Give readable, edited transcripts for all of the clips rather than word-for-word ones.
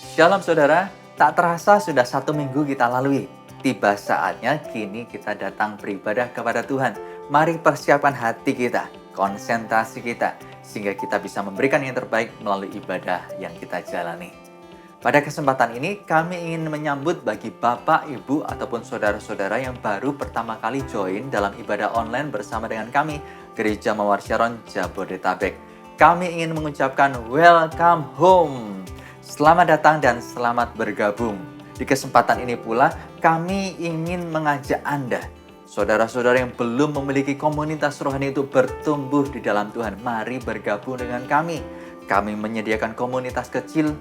Shalom saudara, tak terasa sudah 1 minggu kita lalui. Tiba saatnya kini kita datang beribadah kepada Tuhan. Mari persiapkan hati kita, konsentrasi kita, sehingga kita bisa memberikan yang terbaik melalui ibadah yang kita jalani. Pada kesempatan ini kami ingin menyambut bagi Bapak, Ibu, ataupun saudara-saudara yang baru pertama kali join dalam ibadah online bersama dengan kami, Gereja Mawar Sharon Jabodetabek. Kami ingin mengucapkan welcome home. Selamat datang dan selamat bergabung. Di kesempatan ini pula, kami ingin mengajak Anda, saudara-saudara yang belum memiliki komunitas rohani untuk bertumbuh di dalam Tuhan. Mari bergabung dengan kami. Kami menyediakan komunitas kecil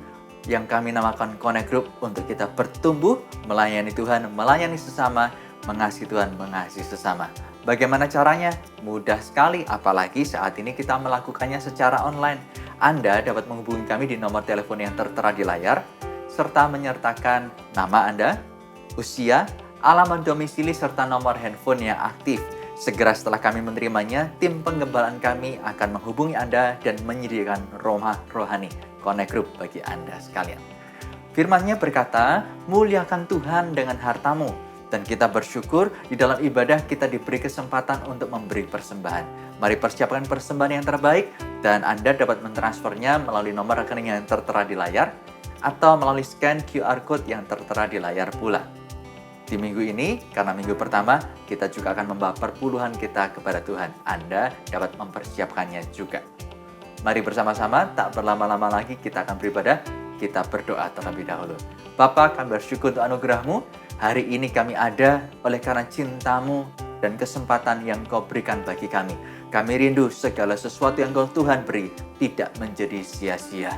yang kami namakan Connect Group untuk kita bertumbuh, melayani Tuhan, melayani sesama, mengasihi Tuhan, mengasihi sesama. Bagaimana caranya? Mudah sekali, apalagi saat ini kita melakukannya secara online. Anda dapat menghubungi kami di nomor telepon yang tertera di layar, serta menyertakan nama Anda, usia, alamat domisili, serta nomor handphone yang aktif. Segera setelah kami menerimanya, tim penggembalaan kami akan menghubungi Anda dan menyediakan rumah rohani, Connect Group bagi Anda sekalian. Firman-Nya berkata, muliakan Tuhan dengan hartamu. Dan kita bersyukur di dalam ibadah kita diberi kesempatan untuk memberi persembahan. Mari persiapkan persembahan yang terbaik dan Anda dapat mentransfernya melalui nomor rekening yang tertera di layar atau melalui scan QR Code yang tertera di layar pula. Di minggu ini, karena minggu pertama, kita juga akan membawa perpuluhan kita kepada Tuhan. Anda dapat mempersiapkannya juga. Mari bersama-sama, tak berlama-lama lagi kita akan beribadah. Kita berdoa terlebih dahulu. Bapa, kami bersyukur untuk anugerah-Mu. Hari ini kami ada oleh karena cinta-Mu dan kesempatan yang Kau berikan bagi kami. Kami rindu segala sesuatu yang Kau Tuhan beri tidak menjadi sia-sia.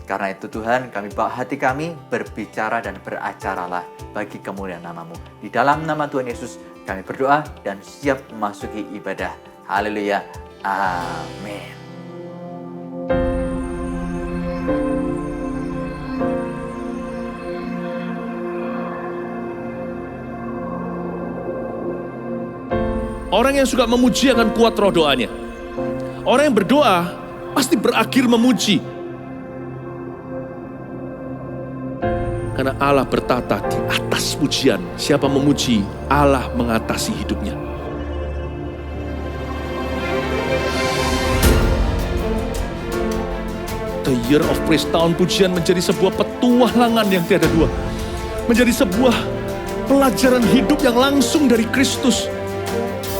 Karena itu Tuhan, kami bawa hati kami berbicara dan beracaralah bagi kemuliaan nama-Mu. Di dalam nama Tuhan Yesus kami berdoa dan siap memasuki ibadah. Haleluya. Amin. Orang yang suka memuji akan kuat roh doanya. Orang yang berdoa pasti berakhir memuji. Karena Allah bertata di atas pujian. Siapa memuji, Allah mengatasi hidupnya. The Year of Praise, tahun pujian menjadi sebuah petualangan yang tiada dua. Menjadi sebuah pelajaran hidup yang langsung dari Kristus.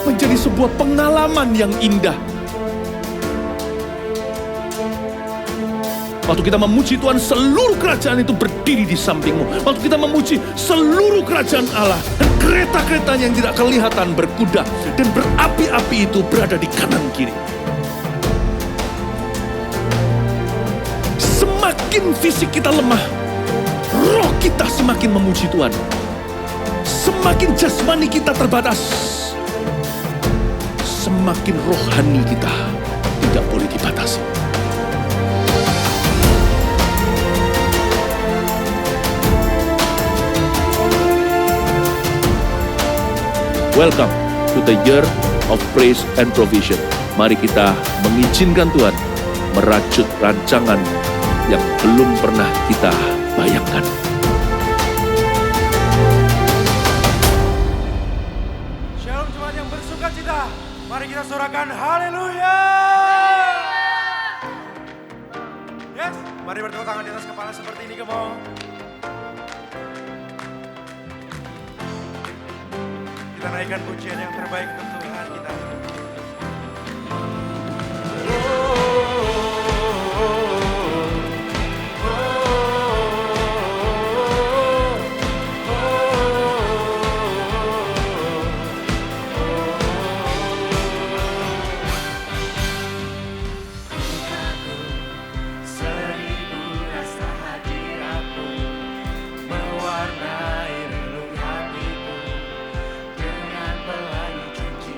Menjadi sebuah pengalaman yang indah. Waktu kita memuji Tuhan, seluruh kerajaan itu berdiri di sampingmu. Waktu kita memuji seluruh kerajaan Allah, dan kereta-keretanya yang tidak kelihatan berkuda, dan berapi-api itu berada di kanan kiri. Semakin fisik kita lemah, roh kita semakin memuji Tuhan. Semakin jasmani kita terbatas, semakin rohani kita tidak boleh dibatasi. Welcome to the Year of Praise and Provision. Mari kita mengizinkan Tuhan merajut rancangan yang belum pernah kita bayangkan. Shalom jemaat yang bersuka cita. Mari kita sorakan haleluya. Yes, mari bertepuk tangan di atas kepala seperti ini, come on. Kita naikkan pujian yang terbaik untuk Tuhan kita. Mewarnai relung hatiku dengan pelangi cincin.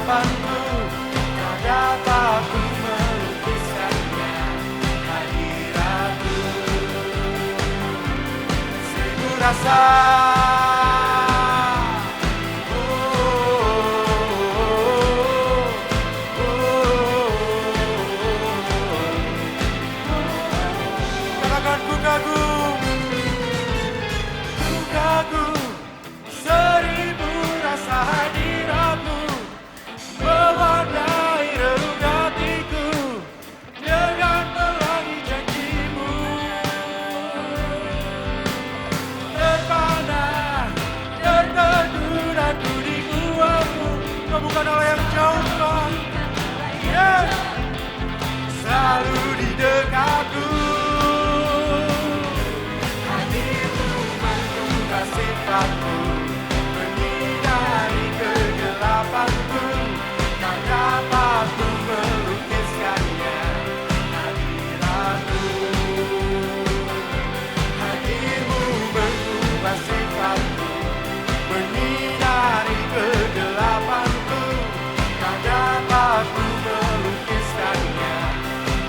kegelapanku, tak dapat ku melukiskannya hadiratmu. Seribu rasa katakan ku kagum, ku kagum. Seribu rasa hadiratmu mewarnai relung hatiku dengan pelangi janjimu. Terpana, tertegun aku di guamu. Kau bukan Allah yang jauh, Tuhan. Yes. Selalu di dekatku. Hadirmu mengubah sifatku, menyinari kegelapanku, tak dapat ku melukiskannya hadiratmu. Hadirmu mengubah sifatku, menyinari kegelapanku, tak dapat ku melukiskannya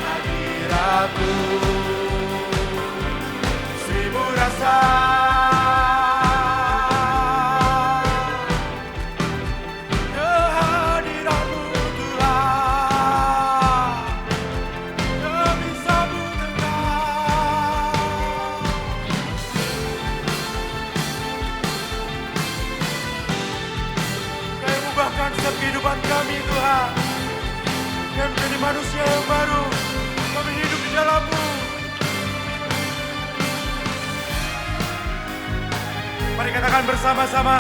hadiratmu. Seribu rasa kehadiratmu Tuhan, tak bisa ku dengar. Kau ubahkan setiap kehidupan kami Tuhan. Kami menjadi manusia yang baru. Kami hidup di dalam-Mu. Mari katakan bersama-sama.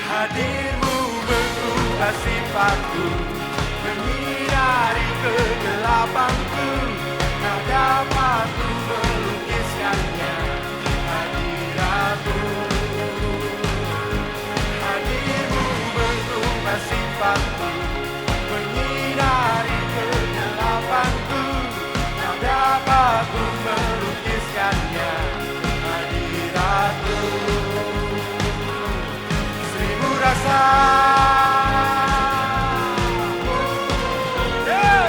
Hadirmu mengubah sifatku, menyinari kegelapanku, tak dapat ku melukiskannya hadiratmu. Hadirmu mengubah sifatku, menyinari kegelapanku, tak dapat ku melukiskannya hadiratmu. Seribu rasa yeah.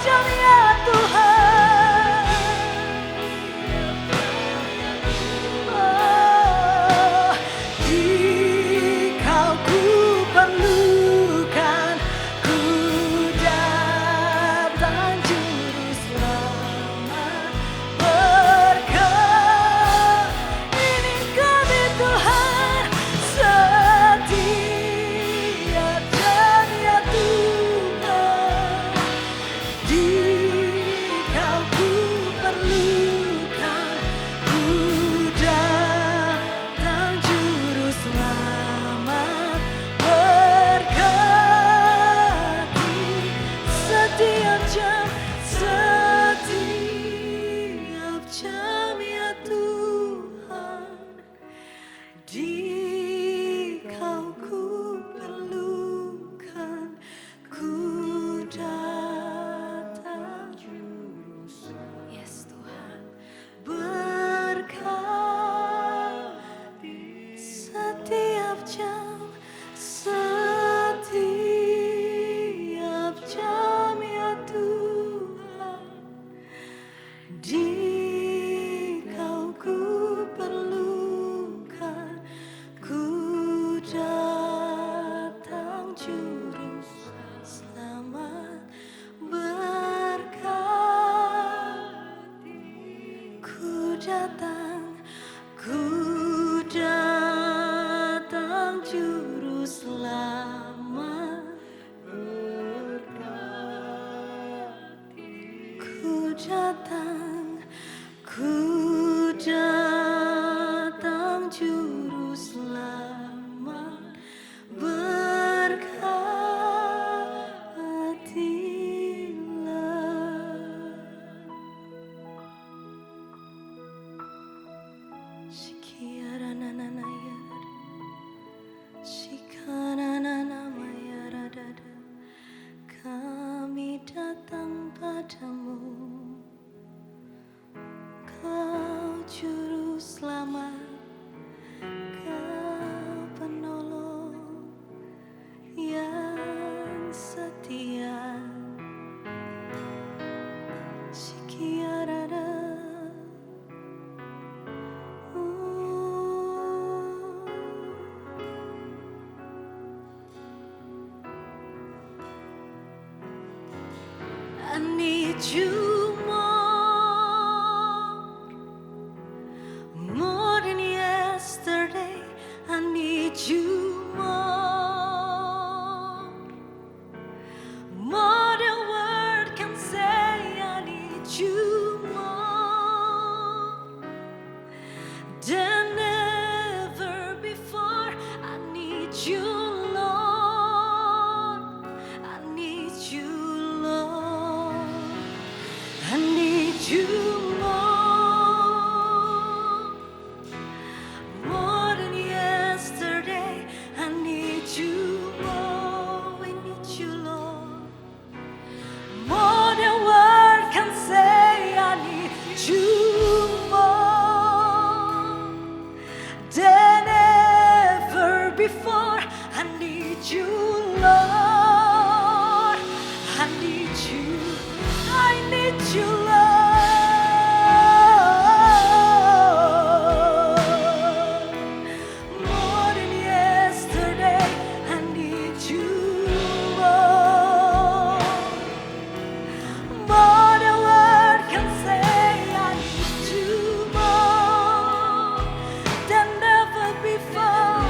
jam ya Tuhan. Oh, Dikau ku perlukan, ku datang juru selamat. Berkat ini kami Tuhan, setiap jam ya Tuhan. Dikau ku perlukan, ku datang juru selamat. Berkati setiap jam ya Tuhan. Dikau ku perlukan, ku datang. Yes Tuhan. Berkati setiap jam ya Tuhan. Dikau ku perlukan, ku datang juru selamat. Berkati ku datang juru selamat. Ku datang juru selamat. Berkatilah. Shikiarananayar, shikanananamayarada. Kami datang padamu, Kau juru selamat, Kau penolong yang setia. Shikiarada. I need you more than yesterday. I need you more than word can say. I need you more than ever before. I need you, Lord. I need you, Lord. I need you more than yesterday. I need you more. We need you, Lord. More than word can say. I need you more than ever before. I need you, Lord. I need you. I need you, Lord. More than yesterday. I need you more than word can say. I need you more than ever before.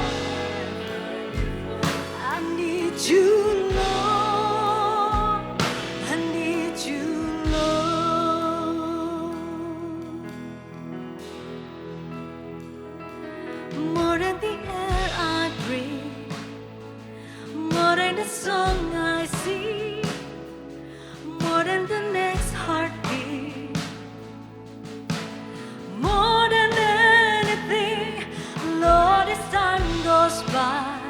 I need you, Lord. I need you, Lord. More than the air I breathe, more than the song I sing, more than the next heartbeat, more than anything, Lord, as time goes by,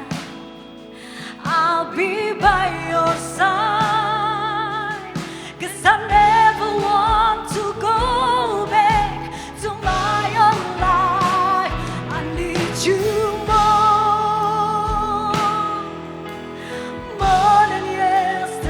I'll be by your side. 'Cause I never want to go back to my own life. I need you more than yesterday.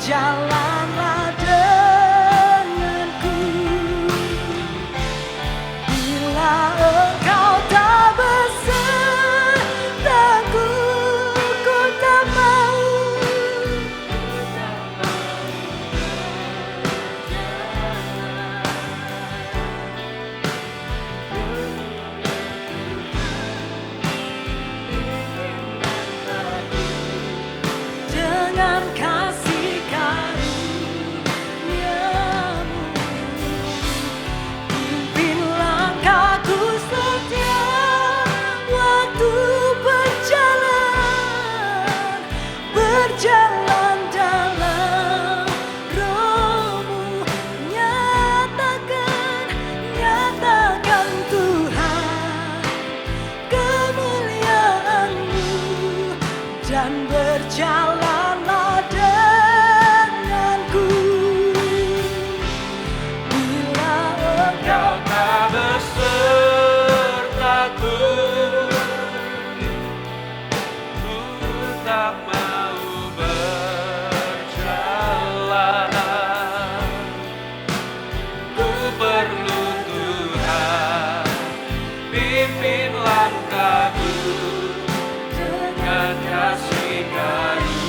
berjalanlah denganku. Bila engkau tak besertaku, ku tak mau. Dengan kasih karuniamu, pimpin langkahku setiap waktu berjalan, berjalan dalam rohmu. Nyatakan, nyatakan Tuhan kemuliaan-Mu, dan berjalanlah denganku. Bila engkau tak besertaku, ku tak mau berjalan. Ku perlu Tuhan, pimpin langkahku dengan kasih karuniamu.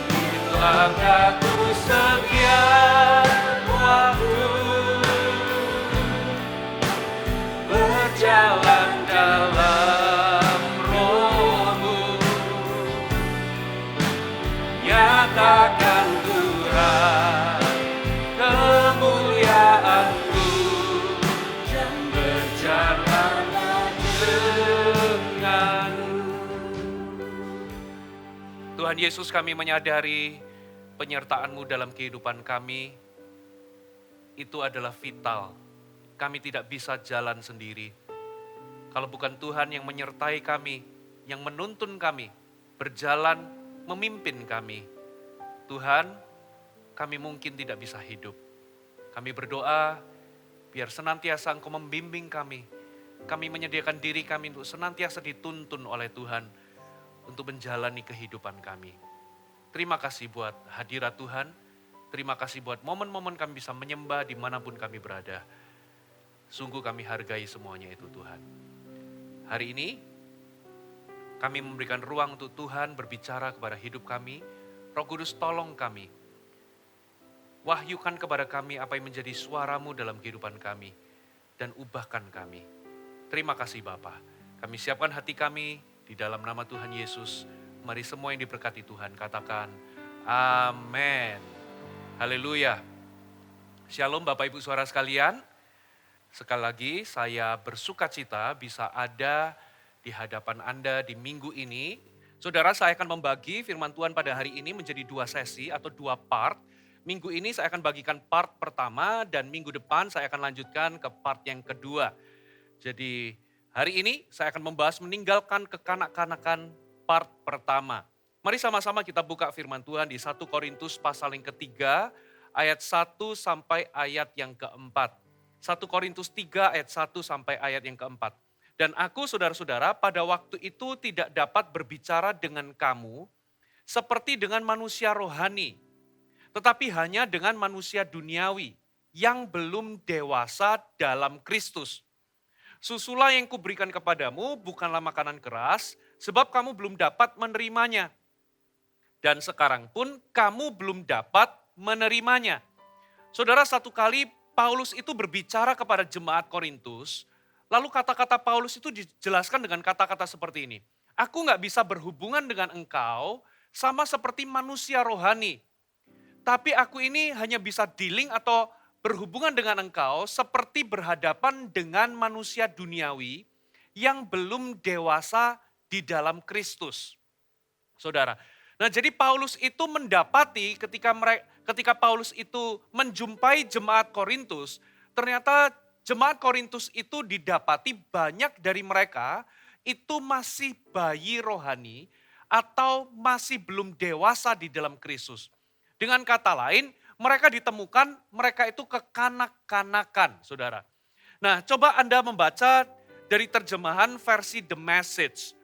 Pimpin langkahku setiap waktu, berjalan dalam rohmu. Nyatakan Tuhan kemuliaan-Mu, dan berjalanlah denganku. Tuhan Yesus, kami menyadari penyertaan-Mu dalam kehidupan kami itu adalah vital. Kami tidak bisa jalan sendiri. Kalau bukan Tuhan yang menyertai kami, yang menuntun kami, berjalan, memimpin kami, Tuhan, kami mungkin tidak bisa hidup. Kami berdoa, biar senantiasa Engkau membimbing kami. Kami menyediakan diri kami untuk senantiasa dituntun oleh Tuhan, untuk menjalani kehidupan kami. Terima kasih buat hadirat Tuhan. Terima kasih buat momen-momen kami bisa menyembah dimanapun kami berada. Sungguh kami hargai semuanya itu Tuhan. Hari ini kami memberikan ruang untuk Tuhan berbicara kepada hidup kami. Roh Kudus, tolong kami. Wahyukan kepada kami apa yang menjadi suara-Mu dalam kehidupan kami. Dan ubahkan kami. Terima kasih Bapa. Kami siapkan hati kami di dalam nama Tuhan Yesus. Mari semua yang diberkati Tuhan katakan amin. Haleluya. Shalom Bapak Ibu Saudara sekalian. Sekali lagi saya bersuka cita bisa ada di hadapan Anda di minggu ini. Saudara, saya akan membagi firman Tuhan pada hari ini menjadi 2 sesi atau 2 part. Minggu ini saya akan bagikan part pertama dan minggu depan saya akan lanjutkan ke part yang kedua. Jadi hari ini saya akan membahas meninggalkan kekanak-kanakan part pertama. Mari sama-sama kita buka firman Tuhan di 1 Korintus pasal yang ketiga ayat 1 sampai ayat yang keempat. 1 Korintus 3 ayat 1 sampai ayat yang keempat. Dan aku saudara-saudara pada waktu itu tidak dapat berbicara dengan kamu seperti dengan manusia rohani, tetapi hanya dengan manusia duniawi yang belum dewasa dalam Kristus. Susulah yang kuberikan kepadamu bukanlah makanan keras, sebab kamu belum dapat menerimanya. Dan sekarang pun kamu belum dapat menerimanya. Saudara, satu kali Paulus itu berbicara kepada jemaat Korintus, lalu kata-kata Paulus itu dijelaskan dengan kata-kata seperti ini. Aku gak bisa berhubungan dengan engkau sama seperti manusia rohani. Tapi aku ini hanya bisa dealing atau berhubungan dengan engkau seperti berhadapan dengan manusia duniawi yang belum dewasa di dalam Kristus. Saudara, nah jadi Paulus itu mendapati ketika Paulus itu menjumpai jemaat Korintus, ternyata jemaat Korintus itu didapati banyak dari mereka itu masih bayi rohani atau masih belum dewasa di dalam Kristus. Dengan kata lain, mereka ditemukan mereka itu kekanak-kanakan, saudara. Nah, coba Anda membaca dari terjemahan versi The Message.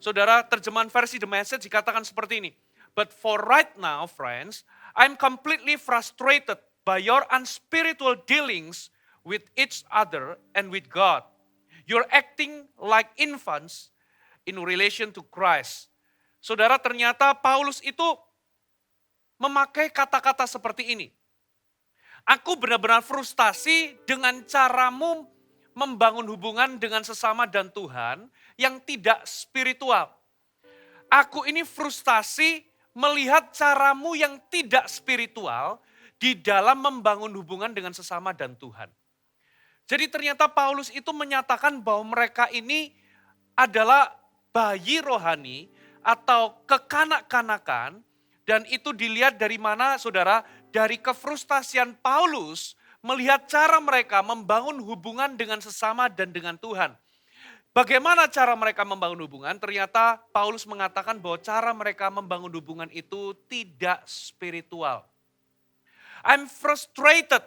Saudara, terjemahan versi The Message dikatakan seperti ini. But for right now, friends, I'm completely frustrated by your unspiritual dealings with each other and with God. You're acting like infants in relation to Christ. Saudara, ternyata Paulus itu memakai kata-kata seperti ini. Aku benar-benar frustasi dengan caramu membangun hubungan dengan sesama dan Tuhan yang tidak spiritual. Aku ini frustasi melihat caramu yang tidak spiritual di dalam membangun hubungan dengan sesama dan Tuhan. Jadi ternyata Paulus itu menyatakan bahwa mereka ini adalah bayi rohani atau kekanak-kanakan, dan itu dilihat dari mana, saudara? Dari kefrustasian Paulus melihat cara mereka membangun hubungan dengan sesama dan dengan Tuhan. Bagaimana cara mereka membangun hubungan? Ternyata Paulus mengatakan bahwa cara mereka membangun hubungan itu tidak spiritual. I'm frustrated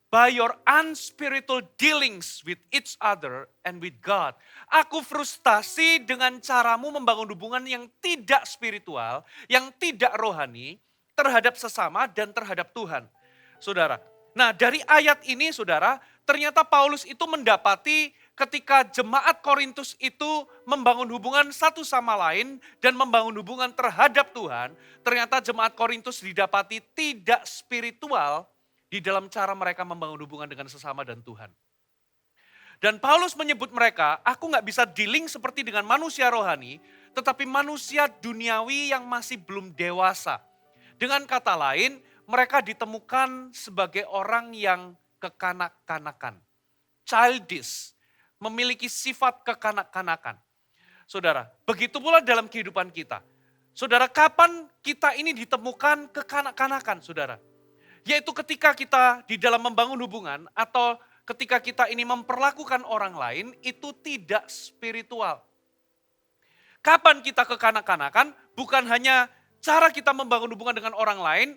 by your unspiritual dealings with each other and with God. Aku frustasi dengan caramu membangun hubungan yang tidak spiritual, yang tidak rohani, terhadap sesama dan terhadap Tuhan. Saudara, nah dari ayat ini saudara, ternyata Paulus itu mendapati ketika jemaat Korintus itu membangun hubungan satu sama lain dan membangun hubungan terhadap Tuhan, ternyata jemaat Korintus didapati tidak spiritual di dalam cara mereka membangun hubungan dengan sesama dan Tuhan. Dan Paulus menyebut mereka, aku gak bisa dealing seperti dengan manusia rohani, tetapi manusia duniawi yang masih belum dewasa. Dengan kata lain, mereka ditemukan sebagai orang yang kekanak-kanakan. Childish, memiliki sifat kekanak-kanakan. Saudara, begitu pula dalam kehidupan kita. Saudara, kapan kita ini ditemukan kekanak-kanakan, saudara? Yaitu ketika kita di dalam membangun hubungan atau ketika kita ini memperlakukan orang lain itu tidak spiritual. Kapan kita kekanak-kanakan? Bukan hanya cara kita membangun hubungan dengan orang lain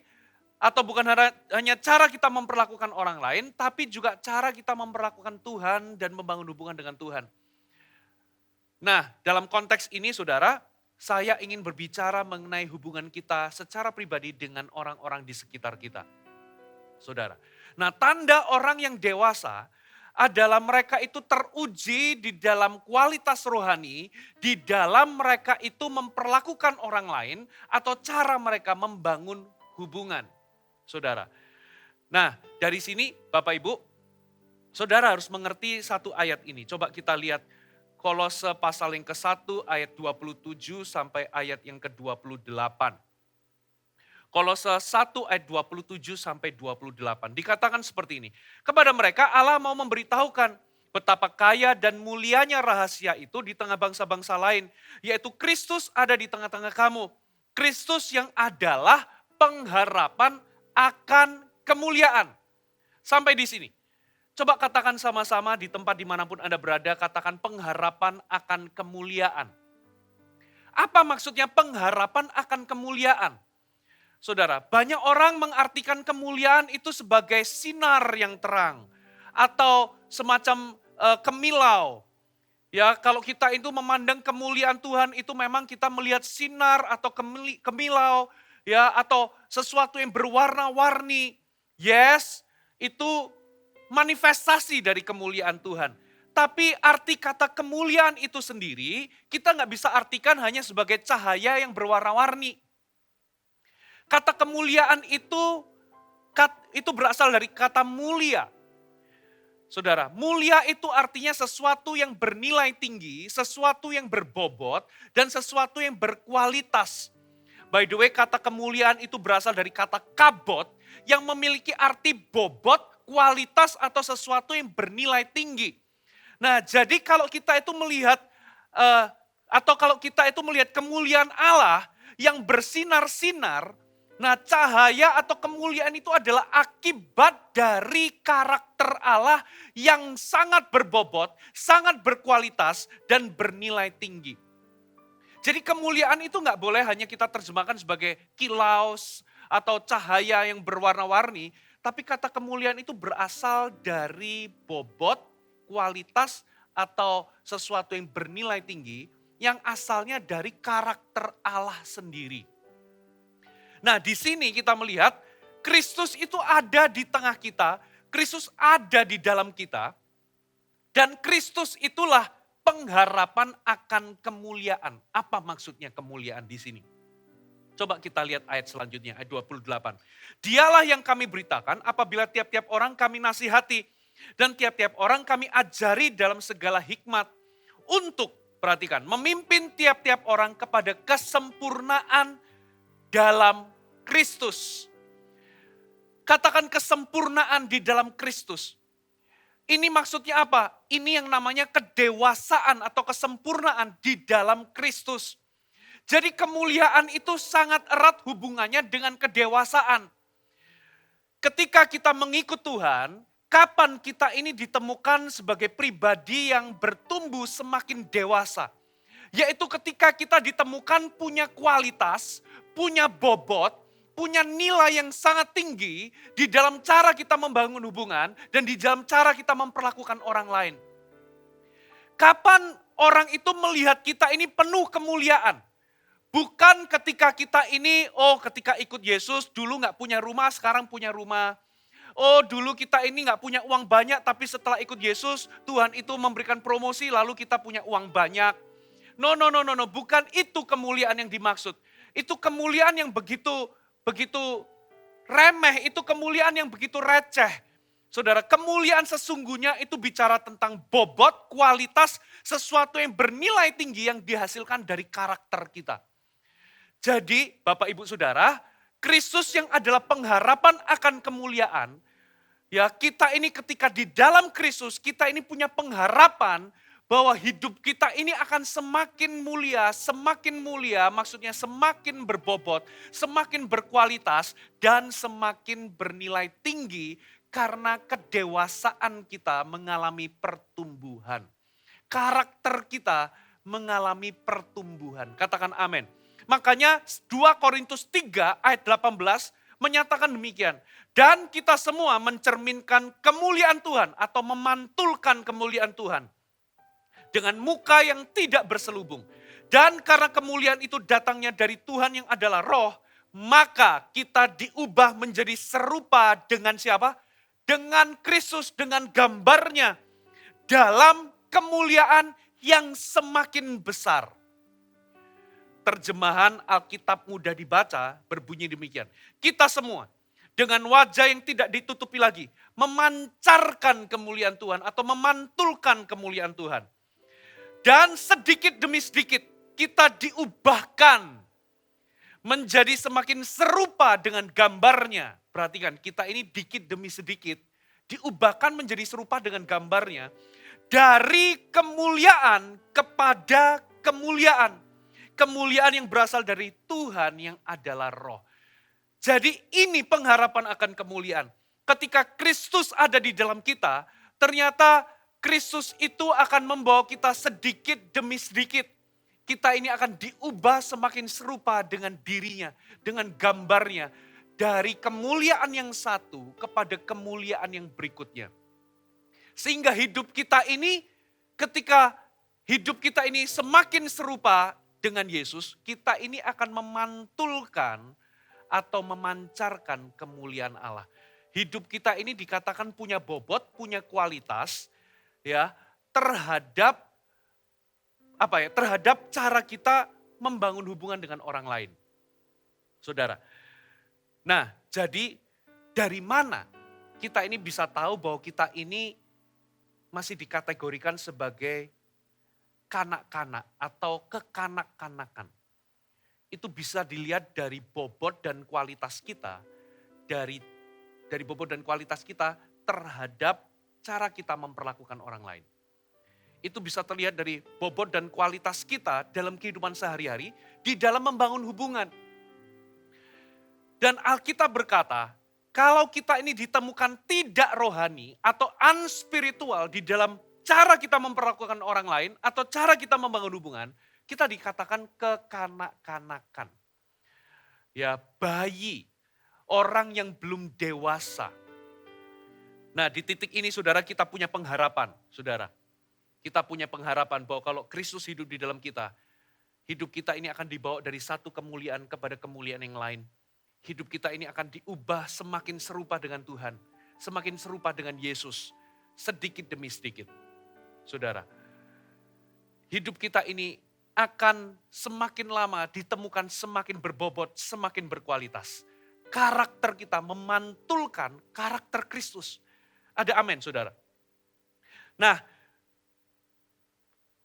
atau bukan hanya cara kita memperlakukan orang lain, tapi juga cara kita memperlakukan Tuhan dan membangun hubungan dengan Tuhan. Nah, dalam konteks ini saudara, saya ingin berbicara mengenai hubungan kita secara pribadi dengan orang-orang di sekitar kita. Saudara, nah tanda orang yang dewasa adalah mereka itu teruji di dalam kualitas rohani, di dalam mereka itu memperlakukan orang lain atau cara mereka membangun hubungan. Saudara, nah dari sini Bapak Ibu, saudara harus mengerti satu ayat ini. Coba kita lihat Kolose pasal yang ke-1 ayat 27 sampai ayat yang ke-28. Kolose 1 ayat 27 sampai 28. Dikatakan seperti ini. Kepada mereka Allah mau memberitahukan betapa kaya dan mulianya rahasia itu di tengah bangsa-bangsa lain. Yaitu Kristus ada di tengah-tengah kamu. Kristus yang adalah pengharapan akan kemuliaan. Sampai di sini. Coba katakan sama-sama di tempat dimanapun Anda berada, katakan pengharapan akan kemuliaan. Apa maksudnya pengharapan akan kemuliaan? Saudara, banyak orang mengartikan kemuliaan itu sebagai sinar yang terang atau semacam kemilau. Ya, kalau kita itu memandang kemuliaan Tuhan itu memang kita melihat sinar atau kemilau, ya, atau sesuatu yang berwarna-warni. Yes, itu manifestasi dari kemuliaan Tuhan. Tapi arti kata kemuliaan itu sendiri kita nggak bisa artikan hanya sebagai cahaya yang berwarna-warni. Kata kemuliaan itu berasal dari kata mulia. Saudara, mulia itu artinya sesuatu yang bernilai tinggi, sesuatu yang berbobot, dan sesuatu yang berkualitas. By the way, kata kemuliaan itu berasal dari kata kabot yang memiliki arti bobot, kualitas, atau sesuatu yang bernilai tinggi. Nah, jadi kalau kita itu melihat, kalau kita itu melihat kemuliaan Allah yang bersinar-sinar, nah, cahaya atau kemuliaan itu adalah akibat dari karakter Allah yang sangat berbobot, sangat berkualitas, dan bernilai tinggi. Jadi kemuliaan itu nggak boleh hanya kita terjemahkan sebagai kilau atau cahaya yang berwarna-warni, tapi kata kemuliaan itu berasal dari bobot, kualitas, atau sesuatu yang bernilai tinggi yang asalnya dari karakter Allah sendiri. Nah, di sini kita melihat Kristus itu ada di tengah kita, Kristus ada di dalam kita, dan Kristus itulah pengharapan akan kemuliaan. Apa maksudnya kemuliaan di sini? Coba kita lihat ayat selanjutnya, ayat 28. Dialah yang kami beritakan apabila tiap-tiap orang kami nasihati dan tiap-tiap orang kami ajari dalam segala hikmat untuk, perhatikan, memimpin tiap-tiap orang kepada kesempurnaan dalam Kristus. Katakan kesempurnaan di dalam Kristus. Ini maksudnya apa? Ini yang namanya kedewasaan atau kesempurnaan di dalam Kristus. Jadi kemuliaan itu sangat erat hubungannya dengan kedewasaan. Ketika kita mengikut Tuhan, kapan kita ini ditemukan sebagai pribadi yang bertumbuh semakin dewasa? Yaitu ketika kita ditemukan punya kualitas, punya bobot, punya nilai yang sangat tinggi di dalam cara kita membangun hubungan dan di dalam cara kita memperlakukan orang lain. Kapan orang itu melihat kita ini penuh kemuliaan? Bukan ketika kita ini, ketika ikut Yesus dulu gak punya rumah, sekarang punya rumah. Dulu kita ini gak punya uang banyak, tapi setelah ikut Yesus, Tuhan itu memberikan promosi, lalu kita punya uang banyak. No, bukan itu kemuliaan yang dimaksud. Itu kemuliaan yang begitu remeh, itu kemuliaan yang begitu receh. Saudara, kemuliaan sesungguhnya itu bicara tentang bobot, kualitas, sesuatu yang bernilai tinggi yang dihasilkan dari karakter kita. Jadi, Bapak Ibu Saudara, Kristus yang adalah pengharapan akan kemuliaan, ya kita ini ketika di dalam Kristus, kita ini punya pengharapan bahwa hidup kita ini akan semakin mulia, maksudnya semakin berbobot, semakin berkualitas, dan semakin bernilai tinggi karena kedewasaan kita mengalami pertumbuhan. Karakter kita mengalami pertumbuhan. Katakan amin. Makanya 2 Korintus 3 ayat 18 menyatakan demikian. Dan kita semua mencerminkan kemuliaan Tuhan atau memantulkan kemuliaan Tuhan dengan muka yang tidak berselubung. Dan karena kemuliaan itu datangnya dari Tuhan yang adalah roh, maka kita diubah menjadi serupa dengan siapa? Dengan Kristus, dengan gambarnya. Dalam kemuliaan yang semakin besar. Terjemahan Alkitab mudah dibaca berbunyi demikian. Kita semua dengan wajah yang tidak ditutupi lagi. Memancarkan kemuliaan Tuhan atau memantulkan kemuliaan Tuhan. Dan sedikit demi sedikit kita diubahkan menjadi semakin serupa dengan gambarnya. Perhatikan, kita ini dikit demi sedikit diubahkan menjadi serupa dengan gambarnya. Dari kemuliaan kepada kemuliaan. Kemuliaan yang berasal dari Tuhan yang adalah roh. Jadi ini pengharapan akan kemuliaan. Ketika Kristus ada di dalam kita, ternyata Kristus itu akan membawa kita sedikit demi sedikit. Kita ini akan diubah semakin serupa dengan dirinya, dengan gambarnya. Dari kemuliaan yang satu kepada kemuliaan yang berikutnya. Sehingga hidup kita ini, ketika hidup kita ini semakin serupa dengan Yesus, kita ini akan memantulkan atau memancarkan kemuliaan Allah. Hidup kita ini dikatakan punya bobot, punya kualitas, ya, terhadap terhadap cara kita membangun hubungan dengan orang lain. Saudara. Nah, jadi dari mana kita ini bisa tahu bahwa kita ini masih dikategorikan sebagai kanak-kanak atau kekanak-kanakan? Itu bisa dilihat dari bobot dan kualitas kita, dari bobot dan kualitas kita terhadap cara kita memperlakukan orang lain. Itu bisa terlihat dari bobot dan kualitas kita dalam kehidupan sehari-hari, di dalam membangun hubungan. Dan Alkitab berkata, kalau kita ini ditemukan tidak rohani atau unspiritual di dalam cara kita memperlakukan orang lain atau cara kita membangun hubungan, kita dikatakan kekanak-kanakan. Ya, bayi, orang yang belum dewasa. Nah, di titik ini saudara kita punya pengharapan, saudara. Kita punya pengharapan bahwa kalau Kristus hidup di dalam kita, Hidup kita ini akan dibawa dari satu kemuliaan kepada kemuliaan yang lain. Hidup kita ini akan diubah semakin serupa dengan Tuhan. Semakin serupa dengan Yesus. Sedikit demi sedikit. Saudara, hidup kita ini akan semakin lama ditemukan semakin berbobot, semakin berkualitas. Karakter kita memantulkan karakter Kristus. Ada amin, saudara. Nah,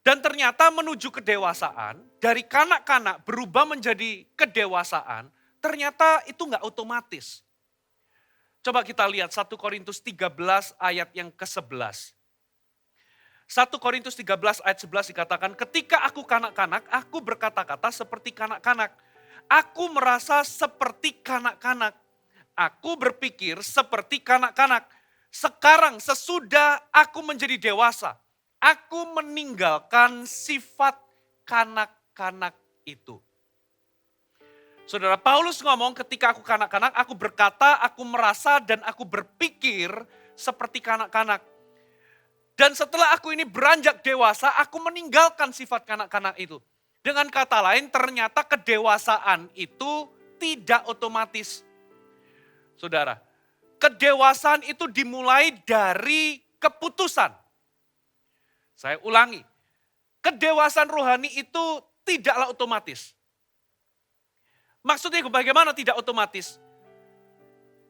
dan ternyata menuju kedewasaan, dari kanak-kanak berubah menjadi kedewasaan, ternyata itu enggak otomatis. Coba kita lihat 1 Korintus 13 ayat yang ke-11. 1 Korintus 13 ayat 11 dikatakan, ketika aku kanak-kanak, aku berkata-kata seperti kanak-kanak. Aku merasa seperti kanak-kanak. Aku berpikir seperti kanak-kanak. Sekarang sesudah aku menjadi dewasa, aku meninggalkan sifat kanak-kanak itu. Saudara, Paulus ngomong ketika aku kanak-kanak, aku berkata, aku merasa dan aku berpikir seperti kanak-kanak. Dan setelah aku ini beranjak dewasa, aku meninggalkan sifat kanak-kanak itu. Dengan kata lain, ternyata kedewasaan itu tidak otomatis. Saudara, kedewasaan itu dimulai dari keputusan. Saya ulangi, kedewasaan rohani itu tidaklah otomatis. Maksudnya bagaimana tidak otomatis?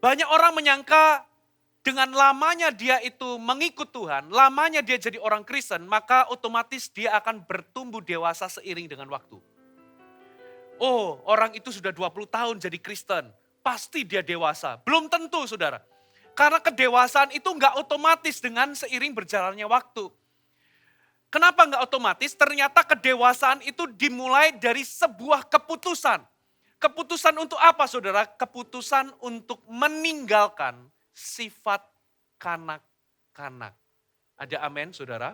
Banyak orang menyangka dengan lamanya dia itu mengikut Tuhan, lamanya dia jadi orang Kristen, maka otomatis dia akan bertumbuh dewasa seiring dengan waktu. Oh, orang itu sudah 20 tahun jadi Kristen, pasti dia dewasa. Belum tentu, saudara. Karena kedewasaan itu enggak otomatis dengan seiring berjalannya waktu. Kenapa enggak otomatis? Ternyata kedewasaan itu dimulai dari sebuah keputusan. Keputusan untuk apa, saudara? Keputusan untuk meninggalkan sifat kanak-kanak. Ada amin, saudara?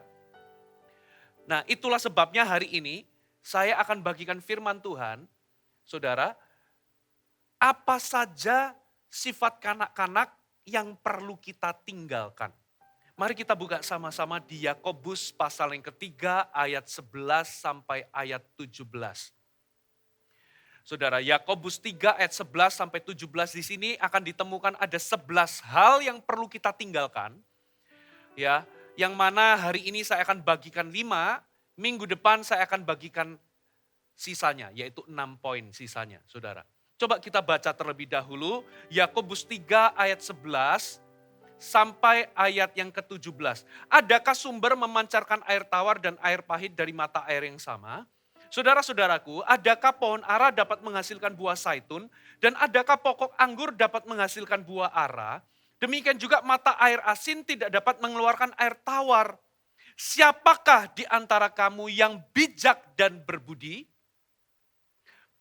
Nah, itulah sebabnya hari ini saya akan bagikan firman Tuhan. Saudara, apa saja sifat kanak-kanak yang perlu kita tinggalkan? Mari kita buka sama-sama di Yakobus pasal yang ketiga ayat 11 sampai ayat 17. Saudara, Yakobus 3 ayat 11 sampai 17 di sini akan ditemukan ada 11 hal yang perlu kita tinggalkan. Ya, yang mana hari ini saya akan bagikan 5, minggu depan saya akan bagikan sisanya, yaitu 6 poin sisanya, saudara. Coba kita baca terlebih dahulu, Yakobus 3 ayat 11 sampai ayat yang ke-17. Adakah sumber memancarkan air tawar dan air pahit dari mata air yang sama? Saudara-saudaraku, adakah pohon ara dapat menghasilkan buah zaitun dan adakah pokok anggur dapat menghasilkan buah ara? Demikian juga mata air asin tidak dapat mengeluarkan air tawar. Siapakah di antara kamu yang bijak dan berbudi?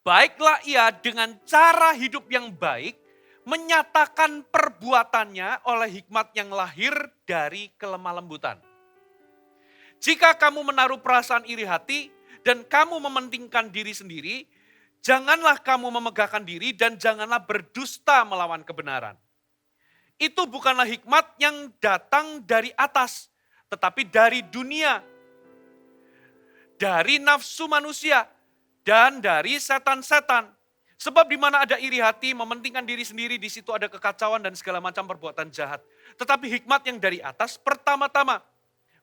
Baiklah ia dengan cara hidup yang baik, menyatakan perbuatannya oleh hikmat yang lahir dari kelemah lembutan. Jika kamu menaruh perasaan iri hati dan kamu mementingkan diri sendiri, janganlah kamu memegahkan diri dan janganlah berdusta melawan kebenaran. Itu bukanlah hikmat yang datang dari atas, tetapi dari dunia, dari nafsu manusia, dan dari setan-setan. Sebab di mana ada iri hati, mementingkan diri sendiri, di situ ada kekacauan dan segala macam perbuatan jahat. Tetapi hikmat yang dari atas, pertama-tama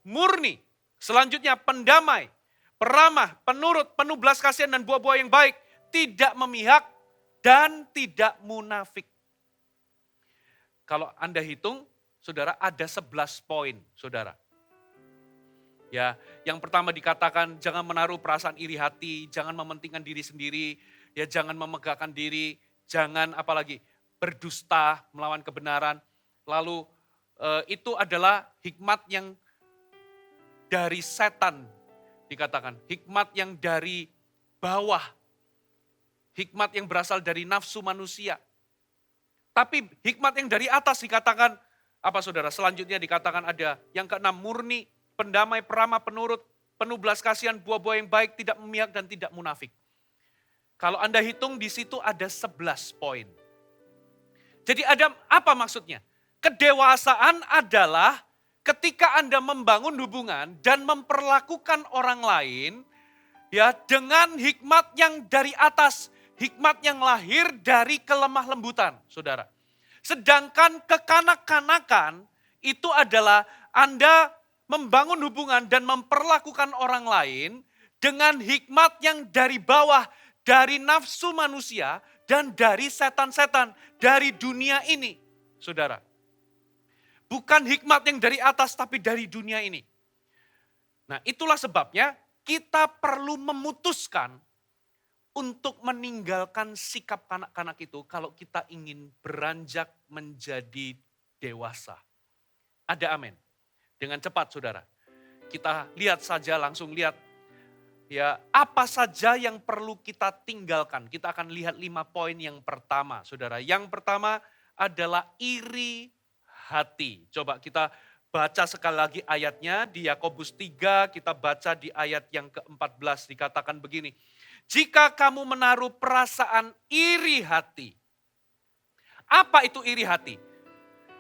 murni, selanjutnya pendamai, peramah, penurut, penuh belas kasihan dan buah-buah yang baik, tidak memihak dan tidak munafik. Kalau Anda hitung, saudara, ada 11 poin, saudara. Ya, yang pertama dikatakan jangan menaruh perasaan iri hati, jangan mementingkan diri sendiri, ya jangan memegahkan diri, jangan apalagi berdusta melawan kebenaran. Lalu itu adalah hikmat yang dari setan dikatakan, hikmat yang dari bawah, hikmat yang berasal dari nafsu manusia. Tapi hikmat yang dari atas dikatakan apa, saudara? Selanjutnya dikatakan ada yang keenam, murni, pendamai, peramah, penurut, penuh belas kasihan, buah-buah yang baik, tidak memihak dan tidak munafik. Kalau Anda hitung di situ ada 11 poin. Jadi ada apa maksudnya? Kedewasaan adalah ketika Anda membangun hubungan dan memperlakukan orang lain Ya, dengan hikmat yang dari atas, hikmat yang lahir dari kelemah lembutan, saudara. Sedangkan kekanak-kanakan itu adalah Anda membangun hubungan dan memperlakukan orang lain dengan hikmat yang dari bawah, dari nafsu manusia dan dari setan-setan, dari dunia ini, saudara. Bukan hikmat yang dari atas tapi dari dunia ini. Nah, itulah sebabnya kita perlu memutuskan untuk meninggalkan sikap kanak-kanak itu kalau kita ingin beranjak menjadi dewasa. Ada amin. Dengan cepat, saudara. Kita lihat saja, langsung lihat ya apa saja yang perlu kita tinggalkan. Kita akan lihat 5 poin yang pertama, saudara. Yang pertama adalah iri hati. Coba kita baca sekali lagi ayatnya di Yakobus 3, kita baca di ayat yang ke-14 dikatakan begini. Jika kamu menaruh perasaan iri hati. Apa itu iri hati?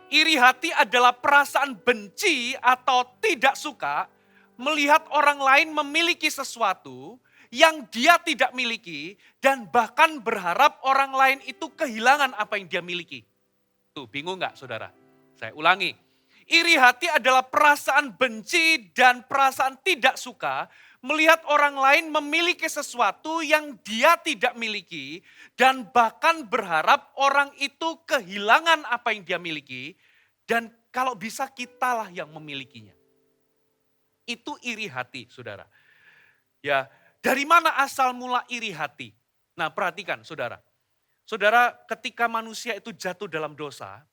Iri hati adalah perasaan benci atau tidak suka melihat orang lain memiliki sesuatu yang dia tidak miliki dan bahkan berharap orang lain itu kehilangan apa yang dia miliki. Tuh, bingung nggak saudara? Saya ulangi. Iri hati adalah perasaan benci dan perasaan tidak suka melihat orang lain memiliki sesuatu yang dia tidak miliki dan bahkan berharap orang itu kehilangan apa yang dia miliki dan kalau bisa kitalah yang memilikinya. Itu iri hati, saudara. Ya, dari mana asal mula iri hati? Nah, perhatikan, saudara. Saudara, ketika manusia itu jatuh dalam dosa,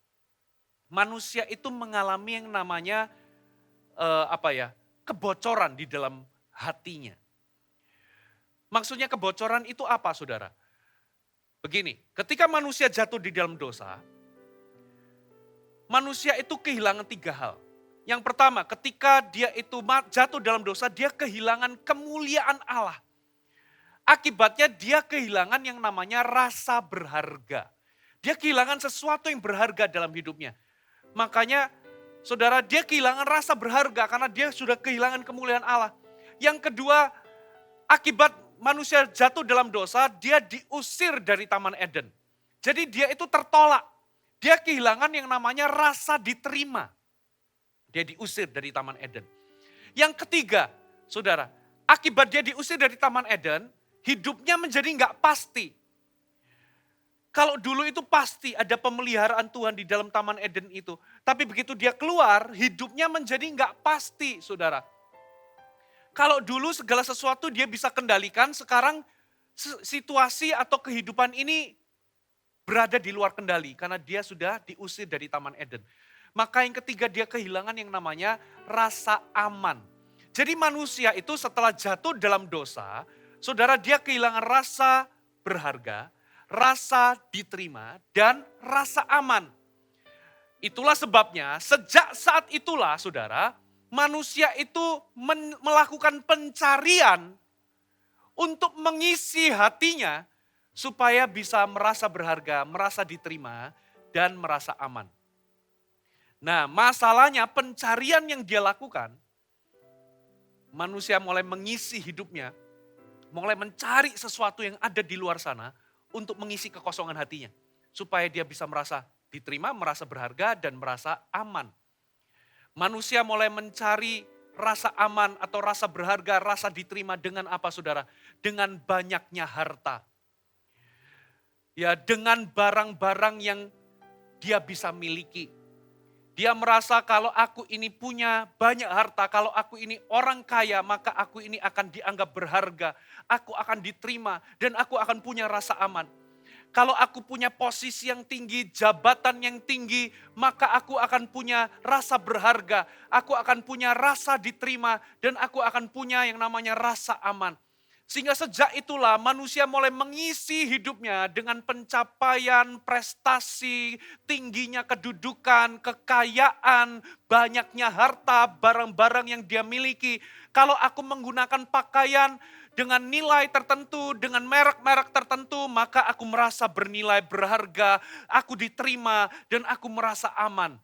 manusia itu mengalami yang namanya kebocoran di dalam hatinya. Maksudnya kebocoran itu apa, saudara? Begini, ketika manusia jatuh di dalam dosa, manusia itu kehilangan 3 hal. Yang pertama, ketika dia itu jatuh dalam dosa, dia kehilangan kemuliaan Allah. Akibatnya dia kehilangan yang namanya rasa berharga. Dia kehilangan sesuatu yang berharga dalam hidupnya. Makanya saudara, dia kehilangan rasa berharga karena dia sudah kehilangan kemuliaan Allah. Yang kedua, akibat manusia jatuh dalam dosa, dia diusir dari Taman Eden. Jadi dia itu tertolak. Dia kehilangan yang namanya rasa diterima. Dia diusir dari Taman Eden. Yang ketiga, saudara, akibat dia diusir dari Taman Eden, hidupnya menjadi nggak pasti. Kalau dulu itu pasti ada pemeliharaan Tuhan di dalam Taman Eden itu. Tapi begitu dia keluar, hidupnya menjadi nggak pasti, saudara. Kalau dulu segala sesuatu dia bisa kendalikan, sekarang situasi atau kehidupan ini berada di luar kendali. Karena dia sudah diusir dari Taman Eden. Maka yang ketiga dia kehilangan yang namanya rasa aman. Jadi manusia itu setelah jatuh dalam dosa, saudara dia kehilangan rasa berharga, rasa diterima, dan rasa aman. Itulah sebabnya sejak saat itulah saudara, manusia itu melakukan pencarian untuk mengisi hatinya supaya bisa merasa berharga, merasa diterima, dan merasa aman. Nah, masalahnya pencarian yang dia lakukan, manusia mulai mengisi hidupnya, mulai mencari sesuatu yang ada di luar sana untuk mengisi kekosongan hatinya. Supaya dia bisa merasa diterima, merasa berharga, dan merasa aman. Manusia mulai mencari rasa aman atau rasa berharga, rasa diterima dengan apa saudara? Dengan banyaknya harta. Ya, dengan barang-barang yang dia bisa miliki. Dia merasa kalau aku ini punya banyak harta, kalau aku ini orang kaya, maka aku ini akan dianggap berharga. Aku akan diterima dan aku akan punya rasa aman. Kalau aku punya posisi yang tinggi, jabatan yang tinggi, maka aku akan punya rasa berharga. Aku akan punya rasa diterima dan aku akan punya yang namanya rasa aman. Sehingga sejak itulah manusia mulai mengisi hidupnya dengan pencapaian, prestasi, tingginya kedudukan, kekayaan, banyaknya harta, barang-barang yang dia miliki. Kalau aku menggunakan pakaian dengan nilai tertentu, dengan merek-merek tertentu, maka aku merasa bernilai, berharga, aku diterima, dan aku merasa aman.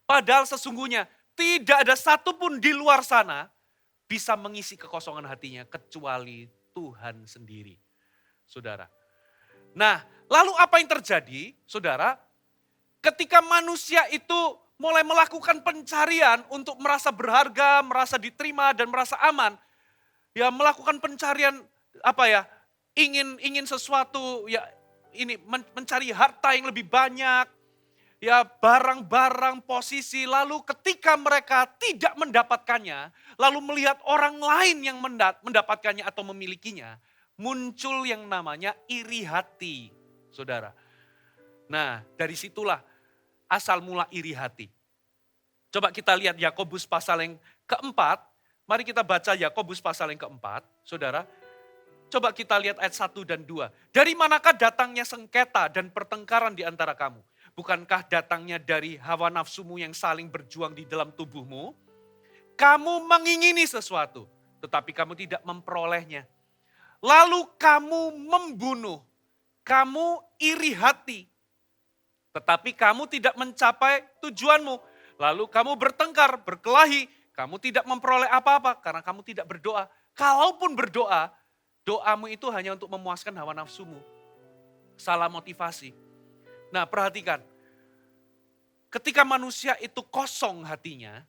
Padahal sesungguhnya tidak ada satupun di luar sana bisa mengisi kekosongan hatinya kecuali Tuhan sendiri. Saudara. Nah, lalu apa yang terjadi, saudara? Ketika manusia itu mulai melakukan pencarian untuk merasa berharga, merasa diterima dan merasa aman, ya melakukan pencarian ingin sesuatu, ya ini mencari harta yang lebih banyak, ya barang-barang, posisi, lalu ketika mereka tidak mendapatkannya, lalu melihat orang lain yang mendapatkannya atau memilikinya, muncul yang namanya iri hati, saudara. Nah, dari situlah asal mula iri hati. Coba kita lihat Yakobus pasal yang keempat, mari kita baca Yakobus pasal yang keempat, saudara. Coba kita lihat ayat 1 dan 2. Dari manakah datangnya sengketa dan pertengkaran di antara kamu? Bukankah datangnya dari hawa nafsumu yang saling berjuang di dalam tubuhmu? Kamu mengingini sesuatu, tetapi kamu tidak memperolehnya. Lalu kamu membunuh, kamu iri hati, tetapi kamu tidak mencapai tujuanmu. Lalu kamu bertengkar, berkelahi, kamu tidak memperoleh apa-apa karena kamu tidak berdoa. Kalaupun berdoa, doamu itu hanya untuk memuaskan hawa nafsumu. Salah motivasi. Nah, perhatikan. Ketika manusia itu kosong hatinya,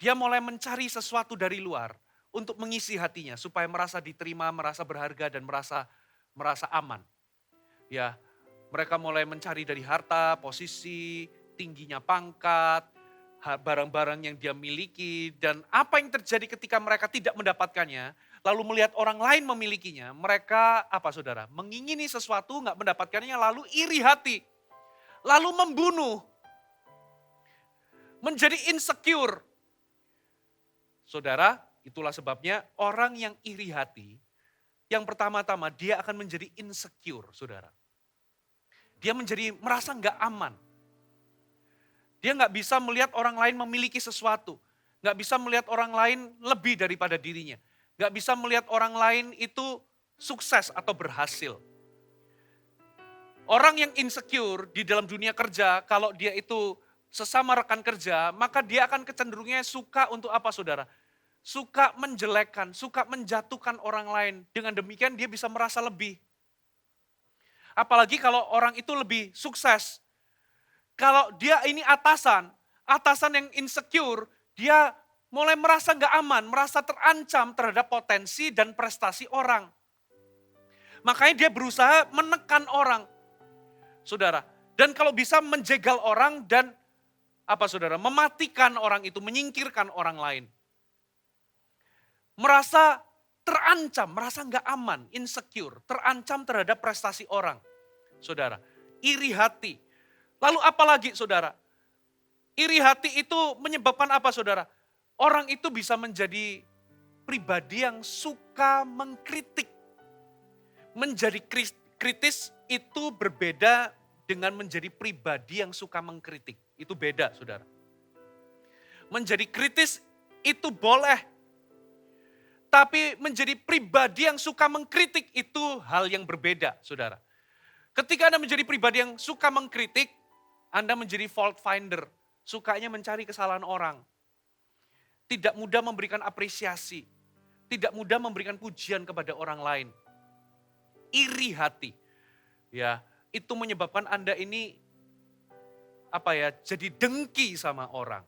dia mulai mencari sesuatu dari luar untuk mengisi hatinya supaya merasa diterima, merasa berharga dan merasa aman. Ya, mereka mulai mencari dari harta, posisi, tingginya pangkat, barang-barang yang dia miliki, dan apa yang terjadi ketika mereka tidak mendapatkannya, lalu melihat orang lain memilikinya, mereka saudara? Mengingini sesuatu, nggak mendapatkannya, lalu iri hati. Lalu membunuh. Menjadi insecure. Saudara, itulah sebabnya orang yang iri hati, yang pertama-tama dia akan menjadi insecure, saudara. Dia menjadi merasa nggak aman. Dia nggak bisa melihat orang lain memiliki sesuatu. Nggak bisa melihat orang lain lebih daripada dirinya. Nggak bisa melihat orang lain itu sukses atau berhasil. Orang yang insecure di dalam dunia kerja, kalau dia itu sesama rekan kerja, maka dia akan kecenderungannya suka untuk apa, saudara? Suka menjelekkan, suka menjatuhkan orang lain. Dengan demikian dia bisa merasa lebih. Apalagi kalau orang itu lebih sukses. Kalau dia ini atasan yang insecure, dia mulai merasa nggak aman, merasa terancam terhadap potensi dan prestasi orang. Makanya dia berusaha menekan orang, saudara. Dan kalau bisa menjegal orang dan saudara, mematikan orang itu, menyingkirkan orang lain. Merasa terancam, merasa nggak aman, insecure, terancam terhadap prestasi orang, saudara. Iri hati. Lalu apalagi, saudara? Iri hati itu menyebabkan apa, saudara? Orang itu bisa menjadi pribadi yang suka mengkritik. Menjadi kritis itu berbeda dengan menjadi pribadi yang suka mengkritik. Itu beda, saudara. Menjadi kritis itu boleh. Tapi menjadi pribadi yang suka mengkritik itu hal yang berbeda, saudara. Ketika Anda menjadi pribadi yang suka mengkritik, Anda menjadi fault finder. Sukanya mencari kesalahan orang. Tidak mudah memberikan apresiasi. Tidak mudah memberikan pujian kepada orang lain. Iri hati. Ya, itu menyebabkan Anda ini jadi dengki sama orang.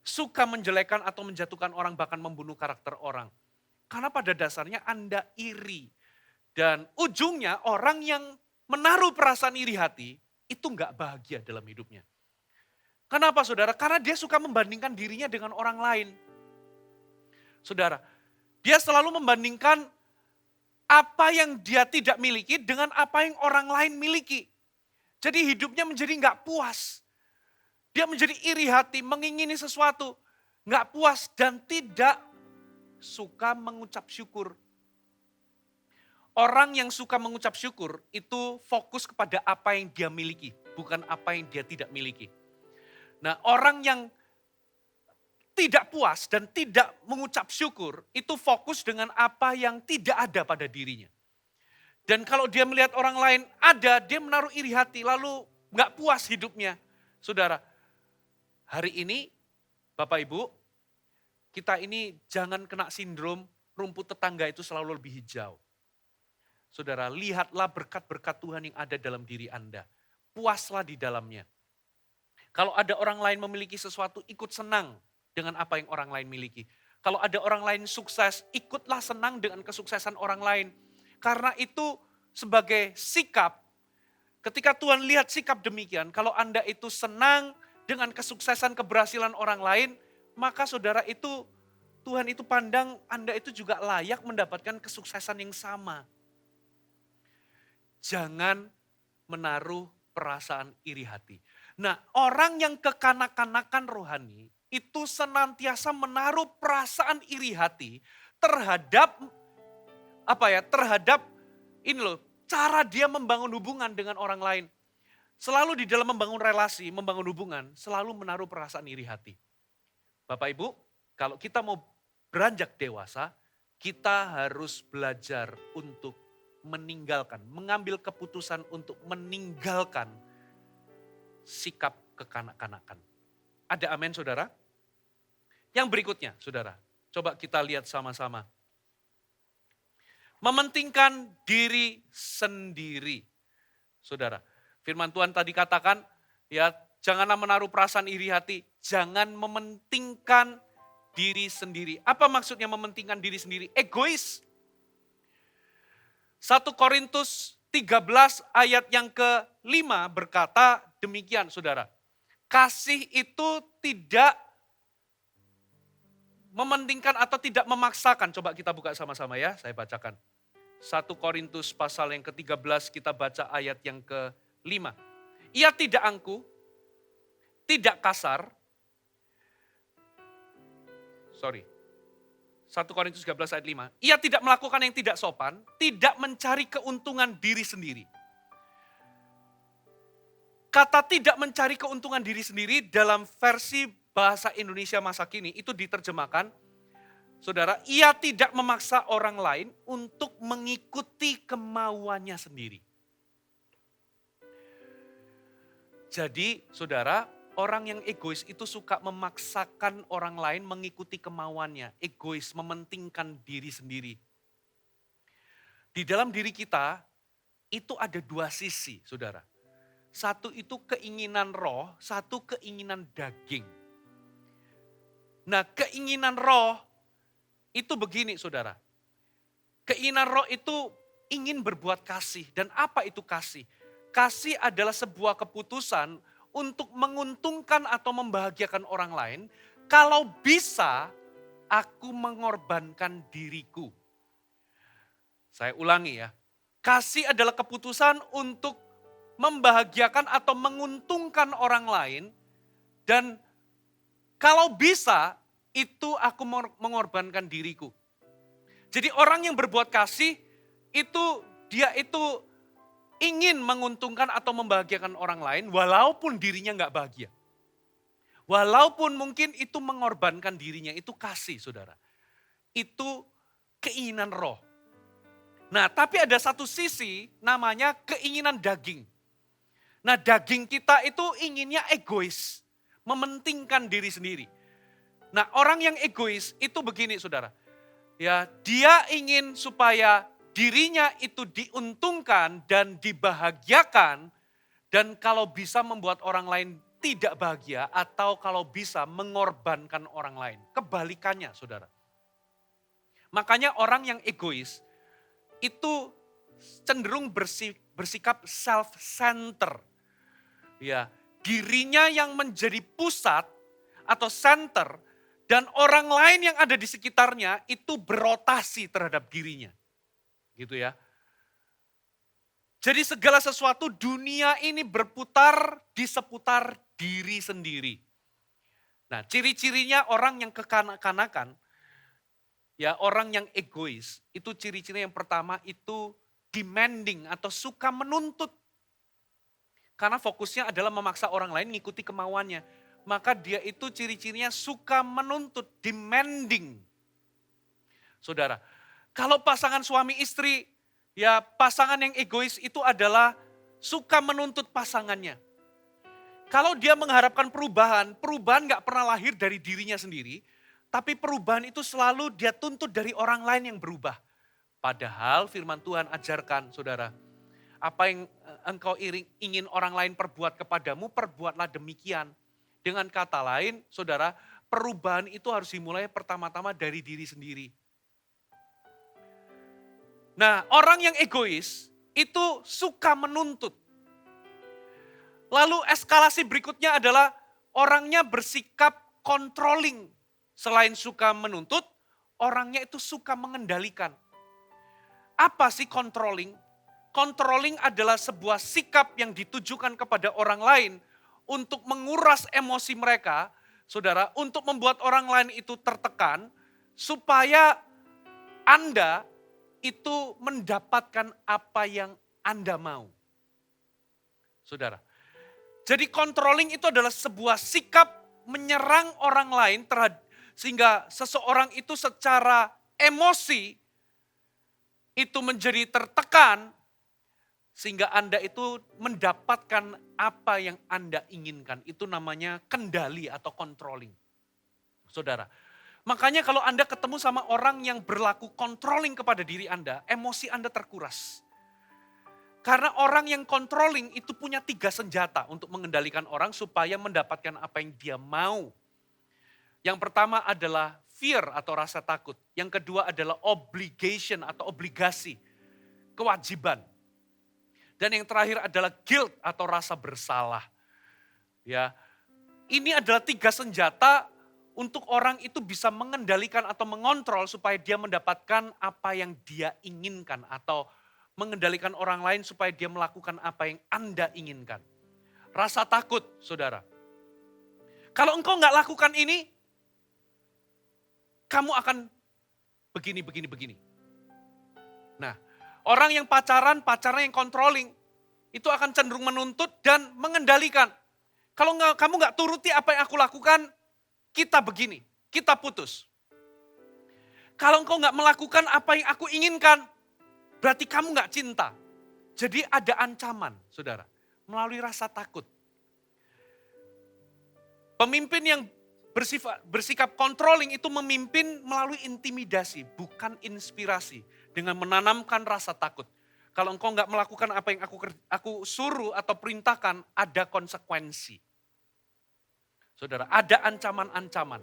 Suka menjelekan atau menjatuhkan orang, bahkan membunuh karakter orang. Karena pada dasarnya Anda iri. Dan ujungnya orang yang menaruh perasaan iri hati, itu nggak bahagia dalam hidupnya. Kenapa, saudara? Karena dia suka membandingkan dirinya dengan orang lain. Saudara, dia selalu membandingkan apa yang dia tidak miliki dengan apa yang orang lain miliki. Jadi hidupnya menjadi nggak puas. Dia menjadi iri hati, mengingini sesuatu, nggak puas dan tidak suka mengucap syukur. Orang yang suka mengucap syukur itu fokus kepada apa yang dia miliki, bukan apa yang dia tidak miliki. Nah, orang yang tidak puas dan tidak mengucap syukur itu fokus dengan apa yang tidak ada pada dirinya. Dan kalau dia melihat orang lain ada, dia menaruh iri hati lalu nggak puas hidupnya. Saudara, hari ini Bapak Ibu, kita ini jangan kena sindrom rumput tetangga itu selalu lebih hijau. Saudara, lihatlah berkat-berkat Tuhan yang ada dalam diri Anda. Puaslah di dalamnya. Kalau ada orang lain memiliki sesuatu, ikut senang dengan apa yang orang lain miliki. Kalau ada orang lain sukses, ikutlah senang dengan kesuksesan orang lain. Karena itu sebagai sikap, ketika Tuhan lihat sikap demikian, kalau Anda itu senang dengan kesuksesan keberhasilan orang lain, maka saudara itu, Tuhan itu pandang Anda itu juga layak mendapatkan kesuksesan yang sama. Jangan menaruh perasaan iri hati. Nah, orang yang kekanak-kanakan rohani itu senantiasa menaruh perasaan iri hati terhadap terhadap ini loh, cara dia membangun hubungan dengan orang lain. Selalu di dalam membangun relasi, membangun hubungan, selalu menaruh perasaan iri hati. Bapak Ibu, kalau kita mau beranjak dewasa, kita harus belajar untuk meninggalkan, mengambil keputusan untuk meninggalkan sikap kekanak-kanakan. Ada amin saudara? Yang berikutnya saudara, coba kita lihat sama-sama. Mementingkan diri sendiri. Saudara, firman Tuhan tadi katakan, ya janganlah menaruh perasaan iri hati, jangan mementingkan diri sendiri. Apa maksudnya mementingkan diri sendiri? Egois. 1 Korintus 13 ayat yang ke-5 berkata demikian saudara. Kasih itu tidak mementingkan atau tidak memaksakan. Coba kita buka sama-sama ya, saya bacakan. 1 Korintus pasal yang ke-13 kita baca ayat yang ke-5. Ia tidak angkuh, tidak kasar. 1 Korintus 13 ayat 5. Ia tidak melakukan yang tidak sopan, tidak mencari keuntungan diri sendiri. Kata tidak mencari keuntungan diri sendiri dalam versi bahasa Indonesia masa kini itu diterjemahkan, saudara, ia tidak memaksa orang lain untuk mengikuti kemauannya sendiri. Jadi, saudara, orang yang egois itu suka memaksakan orang lain mengikuti kemauannya. Egois, mementingkan diri sendiri. Di dalam diri kita, itu ada dua sisi, saudara. Satu itu keinginan roh, satu keinginan daging. Nah, keinginan roh itu begini, saudara. Keinginan roh itu ingin berbuat kasih. Dan apa itu kasih? Kasih adalah sebuah keputusan untuk menguntungkan atau membahagiakan orang lain. Kalau bisa, aku mengorbankan diriku. Saya ulangi ya. Kasih adalah keputusan untuk membahagiakan atau menguntungkan orang lain. Dan kalau bisa, itu aku mengorbankan diriku. Jadi orang yang berbuat kasih, dia itu ingin menguntungkan atau membahagiakan orang lain walaupun dirinya nggak bahagia. Walaupun mungkin itu mengorbankan dirinya, itu kasih saudara. Itu keinginan roh. Nah tapi ada satu sisi namanya keinginan daging. Nah daging kita itu inginnya egois, mementingkan diri sendiri. Nah orang yang egois itu begini saudara. Ya dia ingin supaya dirinya itu diuntungkan dan dibahagiakan. Dan kalau bisa membuat orang lain tidak bahagia atau kalau bisa mengorbankan orang lain. Kebalikannya saudara. Makanya orang yang egois itu cenderung bersikap self-center. Ya, dirinya yang menjadi pusat atau center dan orang lain yang ada di sekitarnya itu berotasi terhadap dirinya. Gitu ya. Jadi segala sesuatu dunia ini berputar di seputar diri sendiri. Nah, ciri-cirinya orang yang kekanak-kanakan, ya orang yang egois, itu ciri-ciri yang pertama itu demanding atau suka menuntut. Karena fokusnya adalah memaksa orang lain mengikuti kemauannya. Maka dia itu ciri-cirinya suka menuntut, demanding. Saudara, kalau pasangan suami istri, ya pasangan yang egois itu adalah suka menuntut pasangannya. Kalau dia mengharapkan perubahan gak pernah lahir dari dirinya sendiri, Tapi perubahan itu selalu dia tuntut dari orang lain yang berubah. Padahal firman Tuhan ajarkan, saudara, apa yang engkau ingin orang lain perbuat kepadamu, perbuatlah demikian. Dengan kata lain, saudara, perubahan itu harus dimulai pertama-tama dari diri sendiri. Nah, orang yang egois itu suka menuntut. Lalu eskalasi berikutnya adalah orangnya bersikap controlling. Selain suka menuntut, orangnya itu suka mengendalikan. Apa sih controlling? Controlling adalah sebuah sikap yang ditujukan kepada orang lain untuk menguras emosi mereka, saudara, untuk membuat orang lain itu tertekan, supaya Anda itu mendapatkan apa yang Anda mau. Saudara, jadi controlling itu adalah sebuah sikap menyerang orang lain sehingga seseorang itu secara emosi itu menjadi tertekan sehingga Anda itu mendapatkan apa yang Anda inginkan. Itu namanya kendali atau controlling. Saudara, makanya kalau Anda ketemu sama orang yang berlaku controlling kepada diri Anda, emosi Anda terkuras. Karena orang yang controlling itu punya 3 senjata untuk mengendalikan orang supaya mendapatkan apa yang dia mau. Yang pertama adalah fear atau rasa takut. Yang kedua adalah obligation atau obligasi, kewajiban. Dan yang terakhir adalah guilt atau rasa bersalah. Ya, ini adalah 3 senjata untuk orang itu bisa mengendalikan atau mengontrol supaya dia mendapatkan apa yang dia inginkan atau mengendalikan orang lain supaya dia melakukan apa yang Anda inginkan. Rasa takut, saudara. Kalau engkau nggak lakukan ini, kamu akan begini. Nah, orang yang pacaran yang controlling, itu akan cenderung menuntut dan mengendalikan. Kalau kamu nggak turuti apa yang aku lakukan, kita begini, kita putus. Kalau engkau nggak melakukan apa yang aku inginkan, berarti kamu nggak cinta. Jadi ada ancaman, saudara, melalui rasa takut. Pemimpin yang bersikap controlling itu memimpin melalui intimidasi, bukan inspirasi. Dengan menanamkan rasa takut. Kalau engkau nggak melakukan apa yang aku suruh atau perintahkan, ada konsekuensi. Saudara, ada ancaman-ancaman.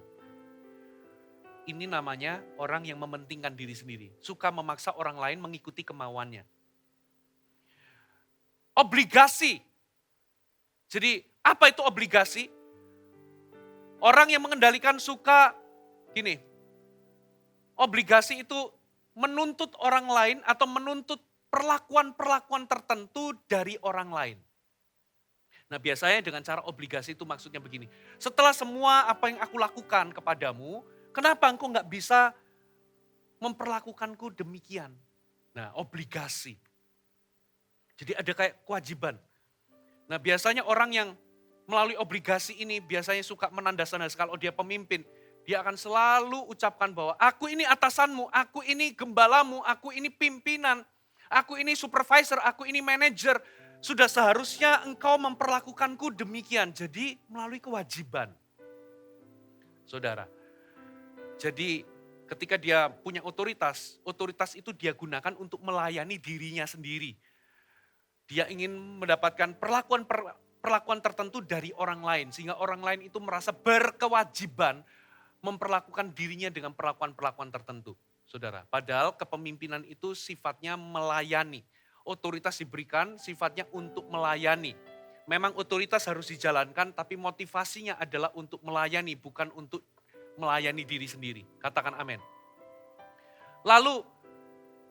Ini namanya orang yang mementingkan diri sendiri. Suka memaksa orang lain mengikuti kemauannya. Obligasi. Jadi apa itu obligasi? Orang yang mengendalikan suka gini. Obligasi itu menuntut orang lain atau menuntut perlakuan-perlakuan tertentu dari orang lain. Nah, biasanya dengan cara obligasi itu maksudnya begini. Setelah semua apa yang aku lakukan kepadamu, kenapa engkau nggak bisa memperlakukanku demikian? Nah, obligasi. Jadi ada kayak kewajiban. Nah, biasanya orang yang melalui obligasi ini biasanya suka menandasandas kalau dia pemimpin. Dia akan selalu ucapkan bahwa aku ini atasanmu, aku ini gembalamu, aku ini pimpinan, aku ini supervisor, aku ini manajer. Sudah seharusnya engkau memperlakukanku demikian. Jadi melalui kewajiban. Saudara, jadi ketika dia punya otoritas itu dia gunakan untuk melayani dirinya sendiri. Dia ingin mendapatkan perlakuan tertentu dari orang lain. Sehingga orang lain itu merasa berkewajiban memperlakukan dirinya dengan perlakuan-perlakuan tertentu. Saudara, padahal kepemimpinan itu sifatnya melayani. Otoritas diberikan sifatnya untuk melayani. Memang otoritas harus dijalankan tapi motivasinya adalah untuk melayani, bukan untuk melayani diri sendiri. Katakan amin. Lalu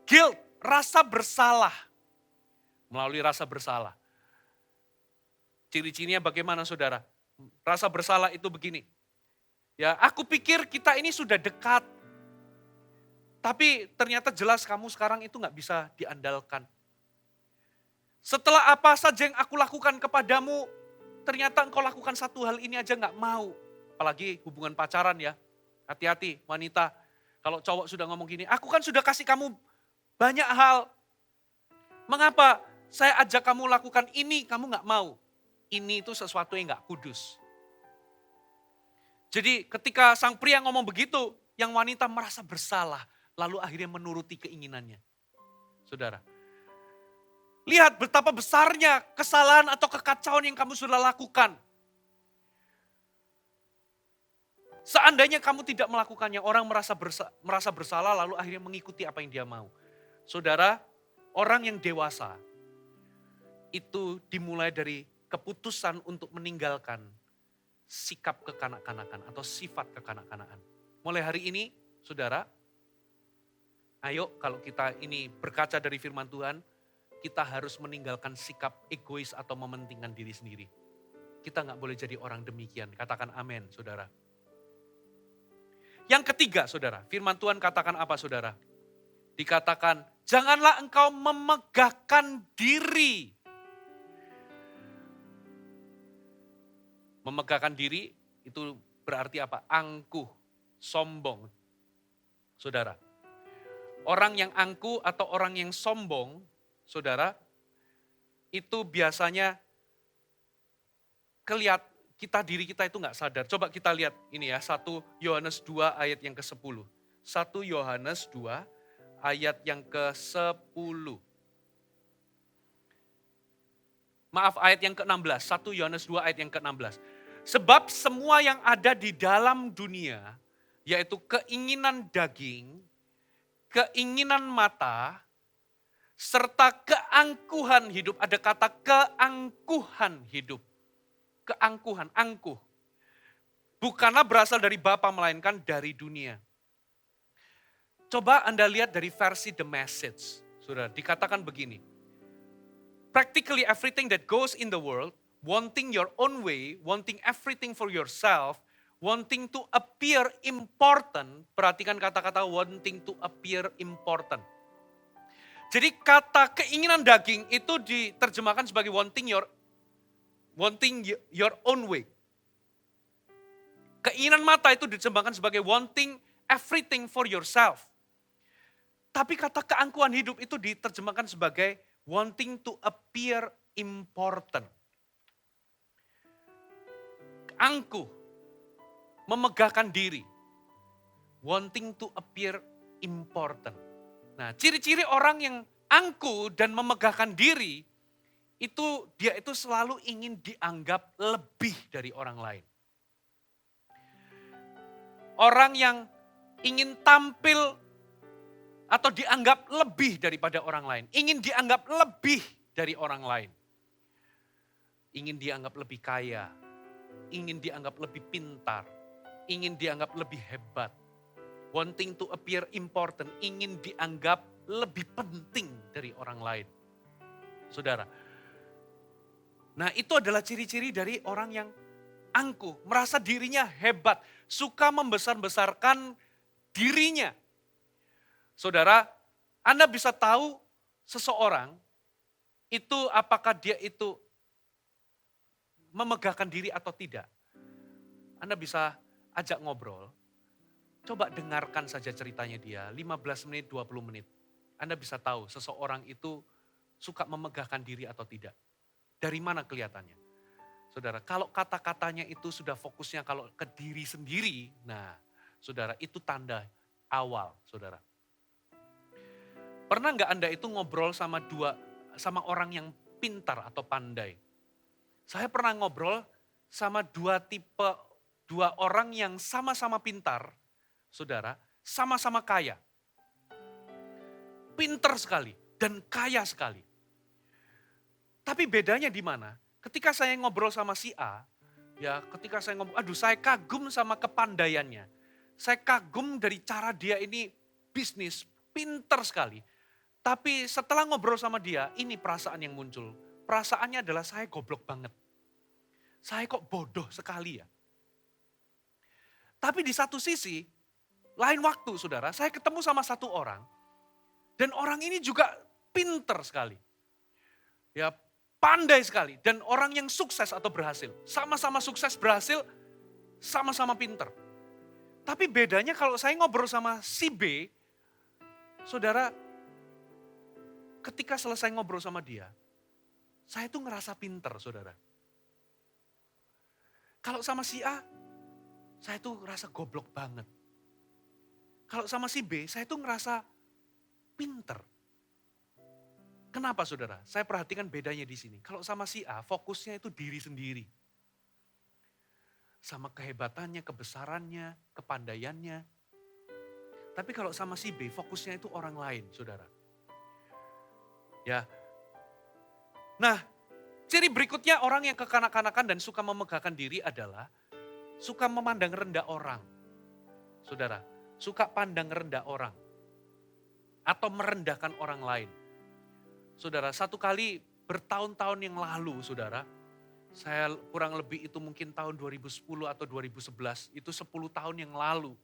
guilt, rasa bersalah. Melalui rasa bersalah. Ciri-cirinya bagaimana saudara? Rasa bersalah itu begini. Ya, aku pikir kita ini sudah dekat. Tapi ternyata jelas kamu sekarang itu gak bisa diandalkan. Setelah apa saja yang aku lakukan kepadamu, ternyata engkau lakukan satu hal ini aja gak mau. Apalagi hubungan pacaran ya. Hati-hati wanita. Kalau cowok sudah ngomong gini, aku kan sudah kasih kamu banyak hal. Mengapa saya ajak kamu lakukan ini, kamu gak mau? Ini itu sesuatu yang gak kudus. Jadi ketika sang pria ngomong begitu, yang wanita merasa bersalah, lalu akhirnya menuruti keinginannya. Saudara, lihat betapa besarnya kesalahan atau kekacauan yang kamu sudah lakukan. Seandainya kamu tidak melakukannya, orang merasa bersalah lalu akhirnya mengikuti apa yang dia mau. Saudara, orang yang dewasa itu dimulai dari keputusan untuk meninggalkan sikap kekanak-kanakan atau sifat kekanak-kanakan. Mulai hari ini, saudara, ayo kalau kita ini berkaca dari firman Tuhan, kita harus meninggalkan sikap egois atau mementingkan diri sendiri. Kita nggak boleh jadi orang demikian. Katakan amin, saudara. Yang ketiga, saudara, firman Tuhan katakan apa, saudara? Dikatakan, janganlah engkau memegahkan diri. Memegahkan diri itu berarti apa? Angkuh, sombong. Saudara, orang yang angkuh atau orang yang sombong, saudara, itu biasanya diri kita itu nggak sadar. Coba kita lihat ini ya, 1 Yohanes 2 ayat yang ke-10. 1 Yohanes 2 ayat yang ke-10. Maaf, ayat yang ke-16. 1 Yohanes 2 ayat yang ke-16. Sebab semua yang ada di dalam dunia, yaitu keinginan daging, keinginan mata, serta keangkuhan hidup. Ada kata keangkuhan hidup. Keangkuhan, angkuh. Bukanlah berasal dari Bapa, melainkan dari dunia. Coba Anda lihat dari versi The Message. Saudara, dikatakan begini. Practically everything that goes in the world, wanting your own way, wanting everything for yourself, wanting to appear important, perhatikan kata-kata wanting to appear important. Jadi kata keinginan daging itu diterjemahkan sebagai wanting your own way. Keinginan mata itu diterjemahkan sebagai wanting everything for yourself. Tapi kata keangkuhan hidup itu diterjemahkan sebagai wanting to appear important. Angkuh, memegahkan diri. Wanting to appear important. Nah, ciri-ciri orang yang angkuh dan memegahkan diri, dia itu selalu ingin dianggap lebih dari orang lain. Orang yang ingin tampil atau dianggap lebih daripada orang lain. Ingin dianggap lebih dari orang lain. Ingin dianggap lebih kaya. Ingin dianggap lebih pintar. Ingin dianggap lebih hebat. Wanting to appear important. Ingin dianggap lebih penting dari orang lain. Saudara. Nah, itu adalah ciri-ciri dari orang yang angkuh. Merasa dirinya hebat. Suka membesar-besarkan dirinya. Saudara, Anda bisa tahu seseorang itu apakah dia itu memegahkan diri atau tidak. Anda bisa ajak ngobrol, coba dengarkan saja ceritanya dia, 15 menit, 20 menit. Anda bisa tahu seseorang itu suka memegahkan diri atau tidak. Dari mana kelihatannya? Saudara, kalau kata-katanya itu sudah fokusnya kalau ke diri sendiri, nah saudara itu tanda awal, saudara. Pernah nggak Anda itu ngobrol sama orang yang pintar atau pandai? Saya pernah ngobrol sama dua orang yang sama-sama pintar, saudara, sama-sama kaya. Pintar sekali dan kaya sekali. Tapi bedanya di mana? Ketika saya ngobrol sama si A, ketika saya ngomong, saya kagum sama kepandaiannya. Saya kagum dari cara dia ini bisnis, pintar sekali. Tapi setelah ngobrol sama dia, ini perasaan yang muncul. Perasaannya adalah saya goblok banget. Saya kok bodoh sekali ya. Tapi di satu sisi, lain waktu saudara, saya ketemu sama satu orang. Dan orang ini juga pintar sekali. Ya, pandai sekali. Dan orang yang sukses atau berhasil. Sama-sama sukses, berhasil, sama-sama pintar. Tapi bedanya kalau saya ngobrol sama si B, saudara, ketika selesai ngobrol sama dia, saya tuh ngerasa pinter, saudara. Kalau sama si A, saya tuh ngerasa goblok banget. Kalau sama si B, saya tuh ngerasa pinter. Kenapa saudara? Saya perhatikan bedanya di sini. Kalau sama si A, fokusnya itu diri sendiri. Sama kehebatannya, kebesarannya, kepandaiannya. Tapi kalau sama si B, fokusnya itu orang lain, saudara. Ya. Nah, ciri berikutnya orang yang kekanak-kanakan dan suka memegahkan diri adalah suka memandang rendah orang. Saudara, suka pandang rendah orang. Atau merendahkan orang lain. Saudara, satu kali bertahun-tahun yang lalu, saudara, saya kurang lebih itu mungkin tahun 2010 atau 2011, itu 10 tahun yang lalu.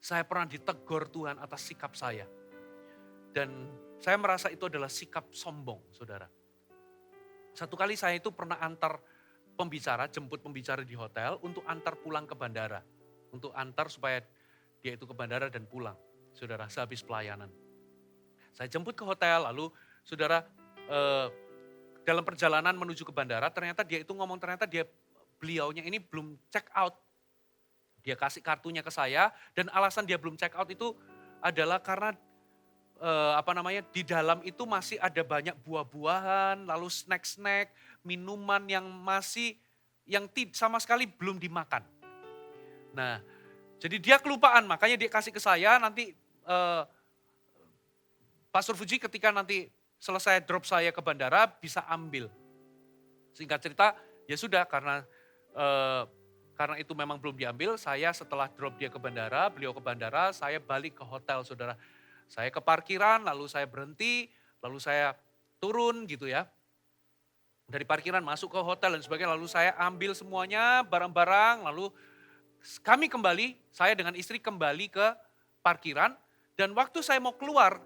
Saya pernah ditegur Tuhan atas sikap saya. Dan saya merasa itu adalah sikap sombong, saudara. Satu kali saya itu pernah antar pembicara, jemput pembicara di hotel untuk antar pulang ke bandara. Untuk antar supaya dia itu ke bandara dan pulang, saudara, sehabis pelayanan. Saya jemput ke hotel, lalu saudara dalam perjalanan menuju ke bandara, ternyata dia itu ngomong, beliaunya ini belum check out. Dia kasih kartunya ke saya, dan alasan dia belum check out itu adalah karena di dalam itu masih ada banyak buah-buahan, lalu snack-snack, minuman yang sama sekali belum dimakan. Nah, jadi dia kelupaan, makanya dia kasih ke saya, nanti Pastor Fuji ketika nanti selesai drop saya ke bandara bisa ambil. Singkat cerita, ya sudah karena itu memang belum diambil, saya setelah drop dia ke bandara, beliau ke bandara, saya balik ke hotel, saudara. Saya ke parkiran, lalu saya berhenti, lalu saya turun gitu ya. Dari parkiran masuk ke hotel dan sebagainya, lalu saya ambil semuanya, barang-barang, lalu kami kembali, saya dengan istri kembali ke parkiran, dan waktu saya mau keluar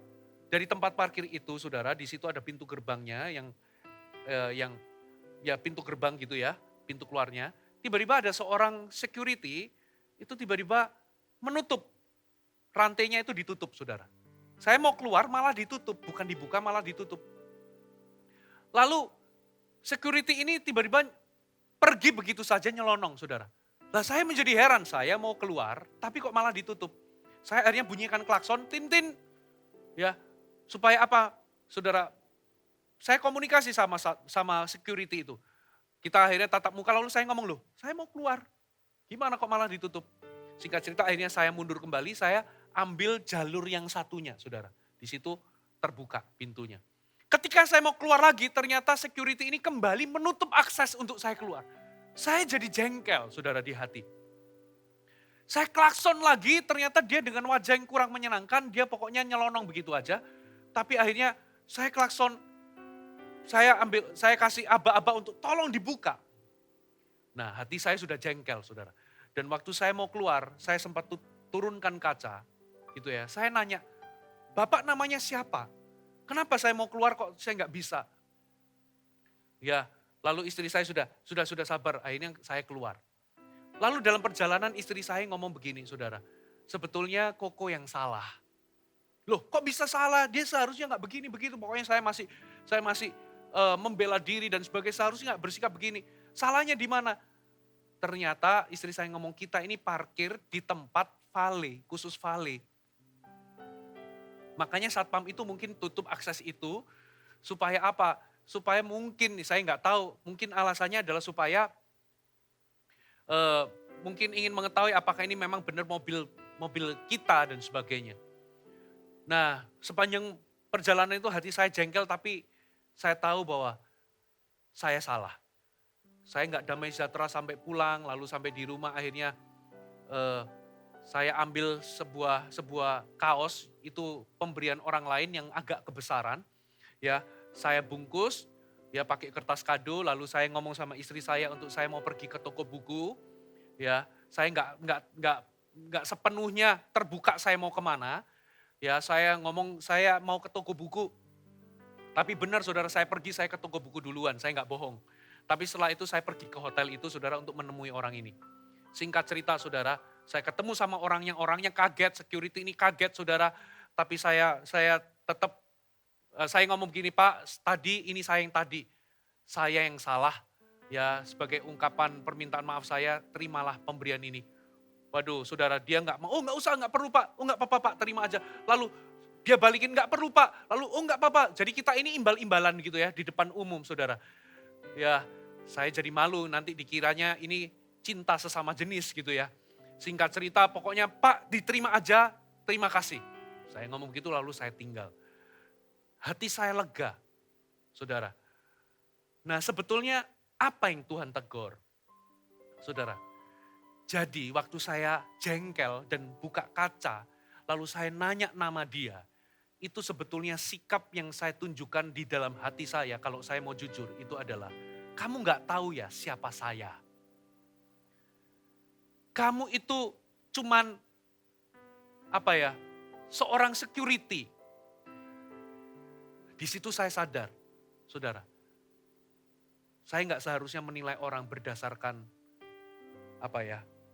dari tempat parkir itu, saudara, di situ ada pintu gerbangnya yang pintu gerbang gitu ya, pintu keluarnya. Tiba-tiba ada seorang security itu tiba-tiba menutup rantainya, itu ditutup, saudara. Saya mau keluar malah ditutup, bukan dibuka malah ditutup. Lalu security ini tiba-tiba pergi begitu saja nyelonong, saudara. Lah saya menjadi heran, saya mau keluar tapi kok malah ditutup. Saya akhirnya bunyikan klakson, tin-tin, ya. Supaya apa, saudara? Saya komunikasi sama security itu. Kita akhirnya tatap muka, lalu saya ngomong, loh saya mau keluar. Gimana kok malah ditutup? Singkat cerita akhirnya saya mundur kembali, saya ambil jalur yang satunya, saudara. Di situ terbuka pintunya. Ketika saya mau keluar lagi, ternyata security ini kembali menutup akses untuk saya keluar. Saya jadi jengkel, saudara, di hati. Saya klakson lagi, ternyata dia dengan wajah yang kurang menyenangkan, dia pokoknya nyelonong begitu aja. Tapi akhirnya saya klakson, saya kasih aba-aba untuk tolong dibuka. Nah, hati saya sudah jengkel, saudara. Dan waktu saya mau keluar, saya sempat turunkan kaca, gitu ya. Saya nanya, Bapak namanya siapa? Kenapa saya mau keluar kok saya nggak bisa? Ya, lalu istri saya sudah sabar, akhirnya saya keluar. Lalu dalam perjalanan istri saya ngomong begini, saudara. Sebetulnya Koko yang salah. Loh kok bisa salah? Dia seharusnya nggak begini begitu. Pokoknya saya masih membela diri dan sebagainya. Seharusnya nggak bersikap begini. Salahnya di mana? Ternyata istri saya ngomong, kita ini parkir di tempat vale, khusus vale. Makanya satpam itu mungkin tutup akses itu supaya apa? Supaya mungkin, saya nggak tahu, mungkin alasannya adalah supaya mungkin ingin mengetahui apakah ini memang benar mobil kita dan sebagainya. Nah, sepanjang perjalanan itu hati saya jengkel, tapi saya tahu bahwa saya salah. Saya nggak damai sejahtera sampai pulang, lalu sampai di rumah akhirnya saya ambil sebuah kaos, itu pemberian orang lain yang agak kebesaran. Ya, saya bungkus, ya pakai kertas kado, lalu saya ngomong sama istri saya untuk saya mau pergi ke toko buku. Ya, saya nggak sepenuhnya terbuka saya mau kemana. Ya, saya ngomong saya mau ke toko buku. Tapi benar saudara, saya ke toko buku duluan, saya nggak bohong. Tapi setelah itu saya pergi ke hotel itu, saudara, untuk menemui orang ini. Singkat cerita, saudara, saya ketemu sama orangnya kaget, security ini kaget, saudara. Tapi saya ngomong begini, Pak, tadi ini saya yang salah. Ya, sebagai ungkapan permintaan maaf saya, terimalah pemberian ini. Waduh, saudara, dia nggak mau, oh nggak usah, nggak perlu Pak, oh nggak apa-apa Pak, terima aja. Lalu dia balikin, nggak perlu Pak, lalu oh nggak apa-apa. Jadi kita ini imbal-imbalan gitu ya, di depan umum saudara. Ya, saya jadi malu nanti dikiranya ini cinta sesama jenis gitu ya. Singkat cerita, pokoknya Pak diterima aja, terima kasih. Saya ngomong gitu lalu saya tinggal. Hati saya lega, saudara. Nah sebetulnya apa yang Tuhan tegur? Saudara, jadi waktu saya jengkel dan buka kaca, lalu saya nanya nama dia, itu sebetulnya sikap yang saya tunjukkan di dalam hati saya, kalau saya mau jujur, itu adalah, kamu gak tahu ya siapa saya. Kamu itu cuman, seorang security. Di situ saya sadar, saudara, saya nggak seharusnya menilai orang berdasarkan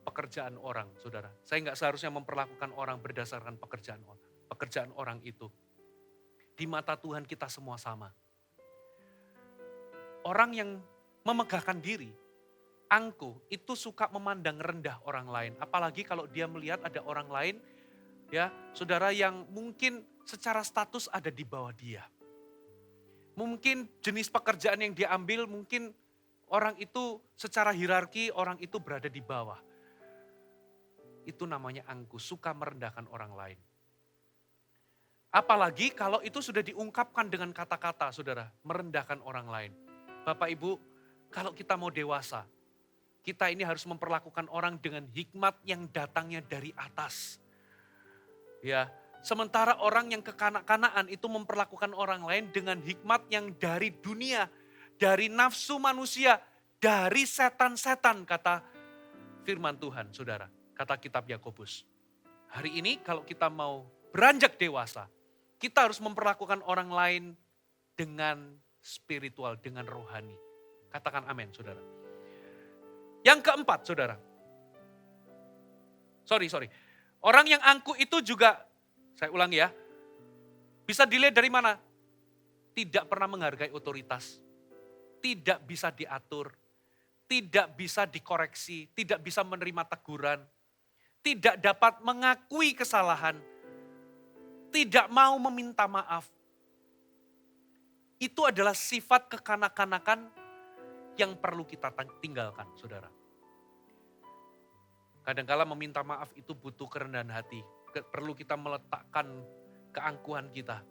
pekerjaan orang, saudara. Saya nggak seharusnya memperlakukan orang berdasarkan pekerjaan orang itu. Di mata Tuhan kita semua sama. Orang yang memegahkan diri, angkuh, itu suka memandang rendah orang lain. Apalagi kalau dia melihat ada orang lain, ya saudara, yang mungkin secara status ada di bawah dia. Mungkin jenis pekerjaan yang dia ambil, mungkin orang itu secara hierarki, orang itu berada di bawah. Itu namanya angkuh, suka merendahkan orang lain. Apalagi kalau itu sudah diungkapkan dengan kata-kata, saudara, merendahkan orang lain. Bapak Ibu, kalau kita mau dewasa, kita ini harus memperlakukan orang dengan hikmat yang datangnya dari atas. Ya, sementara orang yang kekanak-kanaan itu memperlakukan orang lain dengan hikmat yang dari dunia, dari nafsu manusia, dari setan-setan, kata firman Tuhan, saudara. Kata kitab Yakobus. Hari ini kalau kita mau beranjak dewasa, kita harus memperlakukan orang lain dengan spiritual, dengan rohani. Katakan amin, saudara. Yang keempat, saudara. Sorry. Orang yang angkuh itu juga, saya ulangi ya, bisa dilihat dari mana? Tidak pernah menghargai otoritas, tidak bisa diatur, tidak bisa dikoreksi, tidak bisa menerima teguran, tidak dapat mengakui kesalahan, tidak mau meminta maaf. Itu adalah sifat kekanak-kanakan yang perlu kita tinggalkan, saudara. Kadangkala meminta maaf itu butuh kerendahan hati. Perlu kita meletakkan keangkuhan kita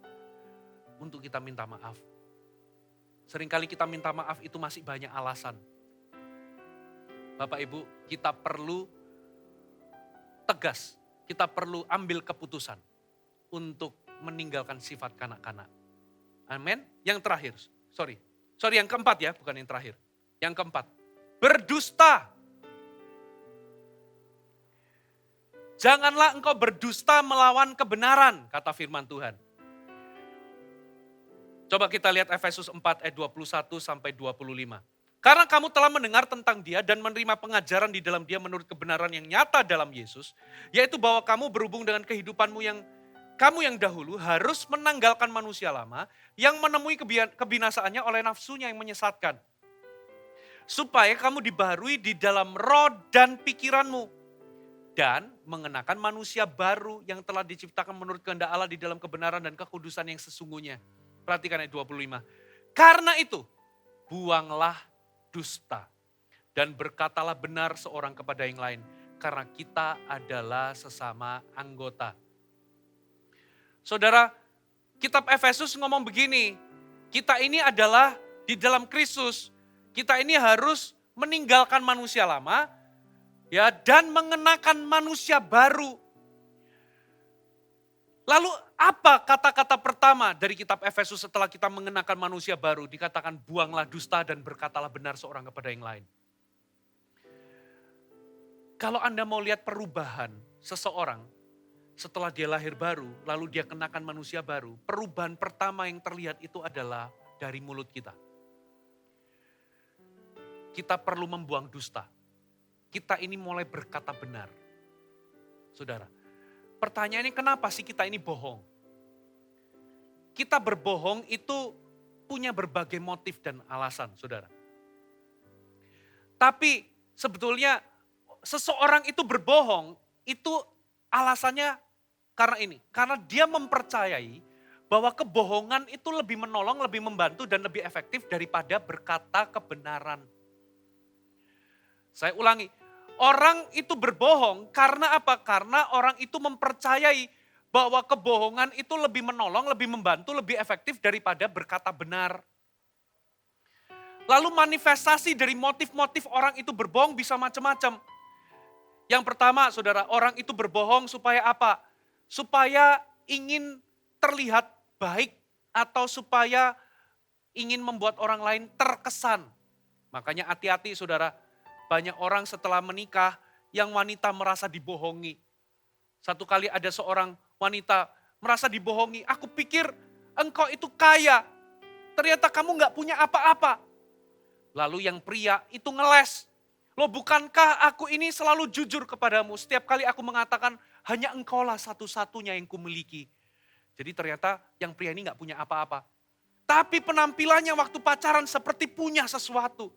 untuk kita minta maaf. Seringkali kita minta maaf itu masih banyak alasan. Bapak Ibu, kita perlu tegas, kita perlu ambil keputusan untuk meninggalkan sifat kanak-kanak. Amin. Yang terakhir, sorry yang keempat ya, bukan yang terakhir. Yang keempat, berdusta. Janganlah engkau berdusta melawan kebenaran, kata firman Tuhan. Coba kita lihat Efesus 4 ayat 21 sampai 25. Karena kamu telah mendengar tentang dia dan menerima pengajaran di dalam dia menurut kebenaran yang nyata dalam Yesus, yaitu bahwa kamu berhubung dengan kehidupanmu yang dahulu harus menanggalkan manusia lama yang menemui kebinasaannya oleh nafsunya yang menyesatkan. Supaya kamu dibaharui di dalam roh dan pikiranmu. Dan mengenakan manusia baru yang telah diciptakan menurut kehendak Allah di dalam kebenaran dan kekudusan yang sesungguhnya. Perhatikan ayat 25. Karena itu, buanglah dusta. Dan berkatalah benar seorang kepada yang lain. Karena kita adalah sesama anggota. Saudara, kitab Efesus ngomong begini. Kita ini adalah di dalam Kristus. Kita ini harus meninggalkan manusia lama, ya, dan mengenakan manusia baru. Lalu apa kata-kata pertama dari kitab Efesus setelah kita mengenakan manusia baru? Dikatakan buanglah dusta dan berkatalah benar seorang kepada yang lain. Kalau Anda mau lihat perubahan seseorang setelah dia lahir baru, lalu dia kenakan manusia baru, perubahan pertama yang terlihat itu adalah dari mulut kita. Kita perlu membuang dusta. Kita ini mulai berkata benar. Saudara, pertanyaannya kenapa sih kita ini bohong? Kita berbohong itu punya berbagai motif dan alasan, saudara. Tapi sebetulnya seseorang itu berbohong, itu alasannya karena ini. Karena dia mempercayai bahwa kebohongan itu lebih menolong, lebih membantu, dan lebih efektif daripada berkata kebenaran. Saya ulangi, orang itu berbohong karena apa? Karena orang itu mempercayai bahwa kebohongan itu lebih menolong, lebih membantu, lebih efektif daripada berkata benar. Lalu manifestasi dari motif-motif orang itu berbohong bisa macam-macam. Yang pertama, saudara, orang itu berbohong supaya apa? Supaya ingin terlihat baik atau supaya ingin membuat orang lain terkesan. Makanya hati-hati, saudara. Banyak orang setelah menikah yang wanita merasa dibohongi. Satu kali ada seorang wanita merasa dibohongi. Aku pikir engkau itu kaya. Ternyata kamu gak punya apa-apa. Lalu yang pria itu ngeles. Loh, bukankah aku ini selalu jujur kepadamu? Setiap kali aku mengatakan hanya engkaulah satu-satunya yang kumiliki. Jadi ternyata yang pria ini gak punya apa-apa. Tapi penampilannya waktu pacaran seperti punya sesuatu.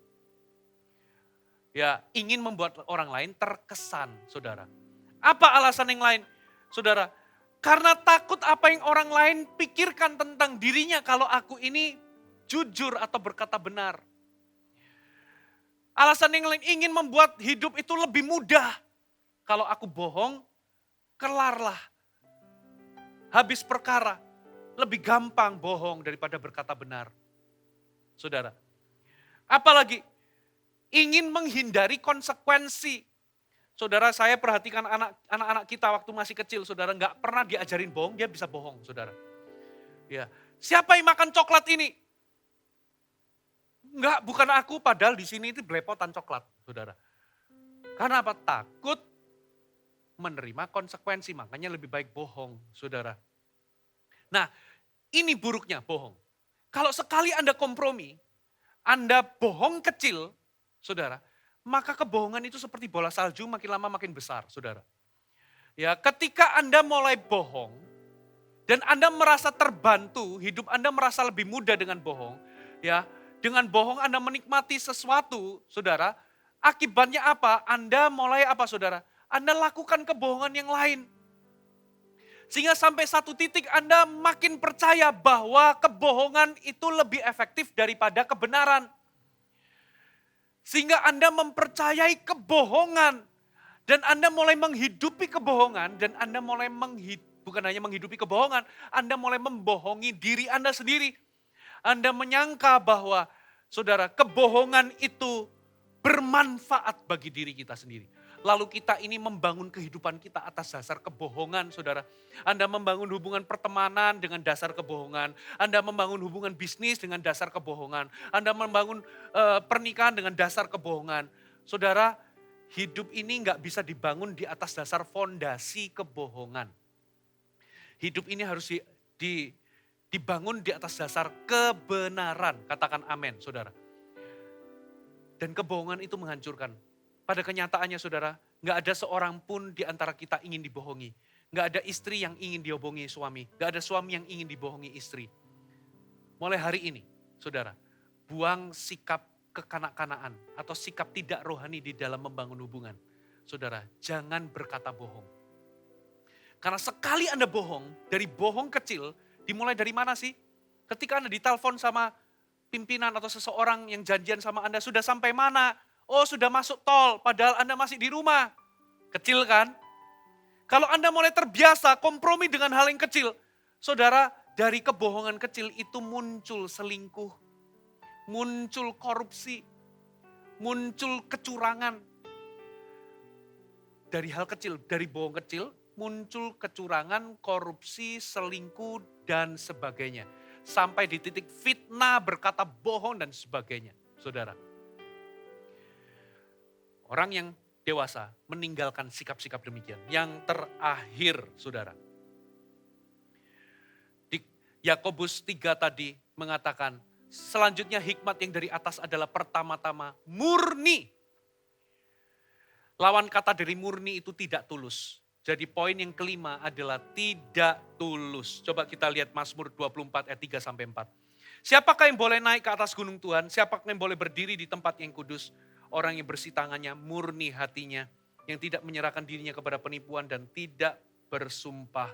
Ya, ingin membuat orang lain terkesan, saudara. Apa alasan yang lain, saudara? Karena takut apa yang orang lain pikirkan tentang dirinya kalau aku ini jujur atau berkata benar. Alasan yang lain ingin membuat hidup itu lebih mudah. Kalau aku bohong, kelarlah. Habis perkara. Lebih gampang bohong daripada berkata benar. Saudara. Apalagi ingin menghindari konsekuensi. Saudara, saya perhatikan anak-anak kita waktu masih kecil, saudara, nggak pernah diajarin bohong, dia bisa bohong, saudara. Ya, siapa yang makan coklat ini? Enggak, bukan aku, padahal di sini itu belepotan coklat, saudara. Karena apa? Takut menerima konsekuensi, makanya lebih baik bohong, saudara. Nah, ini buruknya bohong. Kalau sekali Anda kompromi, Anda bohong kecil, saudara, maka kebohongan itu seperti bola salju makin lama makin besar, saudara. Ya, ketika Anda mulai bohong dan Anda merasa terbantu, hidup Anda merasa lebih mudah dengan bohong, ya, dengan bohong Anda menikmati sesuatu, saudara, akibatnya apa? Anda mulai apa, saudara? Anda lakukan kebohongan yang lain. Sehingga sampai satu titik Anda makin percaya bahwa kebohongan itu lebih efektif daripada kebenaran. Sehingga Anda mempercayai kebohongan. Dan Anda mulai menghidupi kebohongan. Dan Anda mulai bukan hanya menghidupi kebohongan. Anda mulai membohongi diri Anda sendiri. Anda menyangka bahwa, saudara, kebohongan itu bermanfaat bagi diri kita sendiri. Lalu kita ini membangun kehidupan kita atas dasar kebohongan, saudara. Anda membangun hubungan pertemanan dengan dasar kebohongan. Anda membangun hubungan bisnis dengan dasar kebohongan. Anda membangun pernikahan dengan dasar kebohongan. Saudara, hidup ini nggak bisa dibangun di atas dasar fondasi kebohongan. Hidup ini harus dibangun di atas dasar kebenaran. Katakan amin, saudara. Dan kebohongan itu menghancurkan. Pada kenyataannya, saudara, nggak ada seorang pun di antara kita ingin dibohongi. Nggak ada istri yang ingin dibohongi suami. Nggak ada suami yang ingin dibohongi istri. Mulai hari ini, saudara, buang sikap kekanak-kanaan atau sikap tidak rohani di dalam membangun hubungan. Saudara, jangan berkata bohong. Karena sekali Anda bohong, dari bohong kecil, dimulai dari mana sih? Ketika Anda ditelepon sama pimpinan atau seseorang yang janjian sama Anda, sudah sampai mana? Oh, sudah masuk tol, padahal Anda masih di rumah. Kecil kan? Kalau Anda mulai terbiasa kompromi dengan hal yang kecil, saudara, dari kebohongan kecil itu muncul selingkuh, muncul korupsi, muncul kecurangan. Dari hal kecil, dari bohong kecil, muncul kecurangan, korupsi, selingkuh, dan sebagainya. Sampai di titik fitnah, berkata bohong, dan sebagainya, saudara. Orang yang dewasa meninggalkan sikap-sikap demikian. Yang terakhir, saudara. Di Yakobus 3 tadi mengatakan, selanjutnya hikmat yang dari atas adalah pertama-tama murni. Lawan kata dari murni itu tidak tulus. Jadi poin yang kelima adalah tidak tulus. Coba kita lihat Mazmur 24 ayat 3-4. Siapakah yang boleh naik ke atas gunung Tuhan? Siapakah yang boleh berdiri di tempat yang kudus? orang yang bersih tangannya, murni hatinya, yang tidak menyerahkan dirinya kepada penipuan dan tidak bersumpah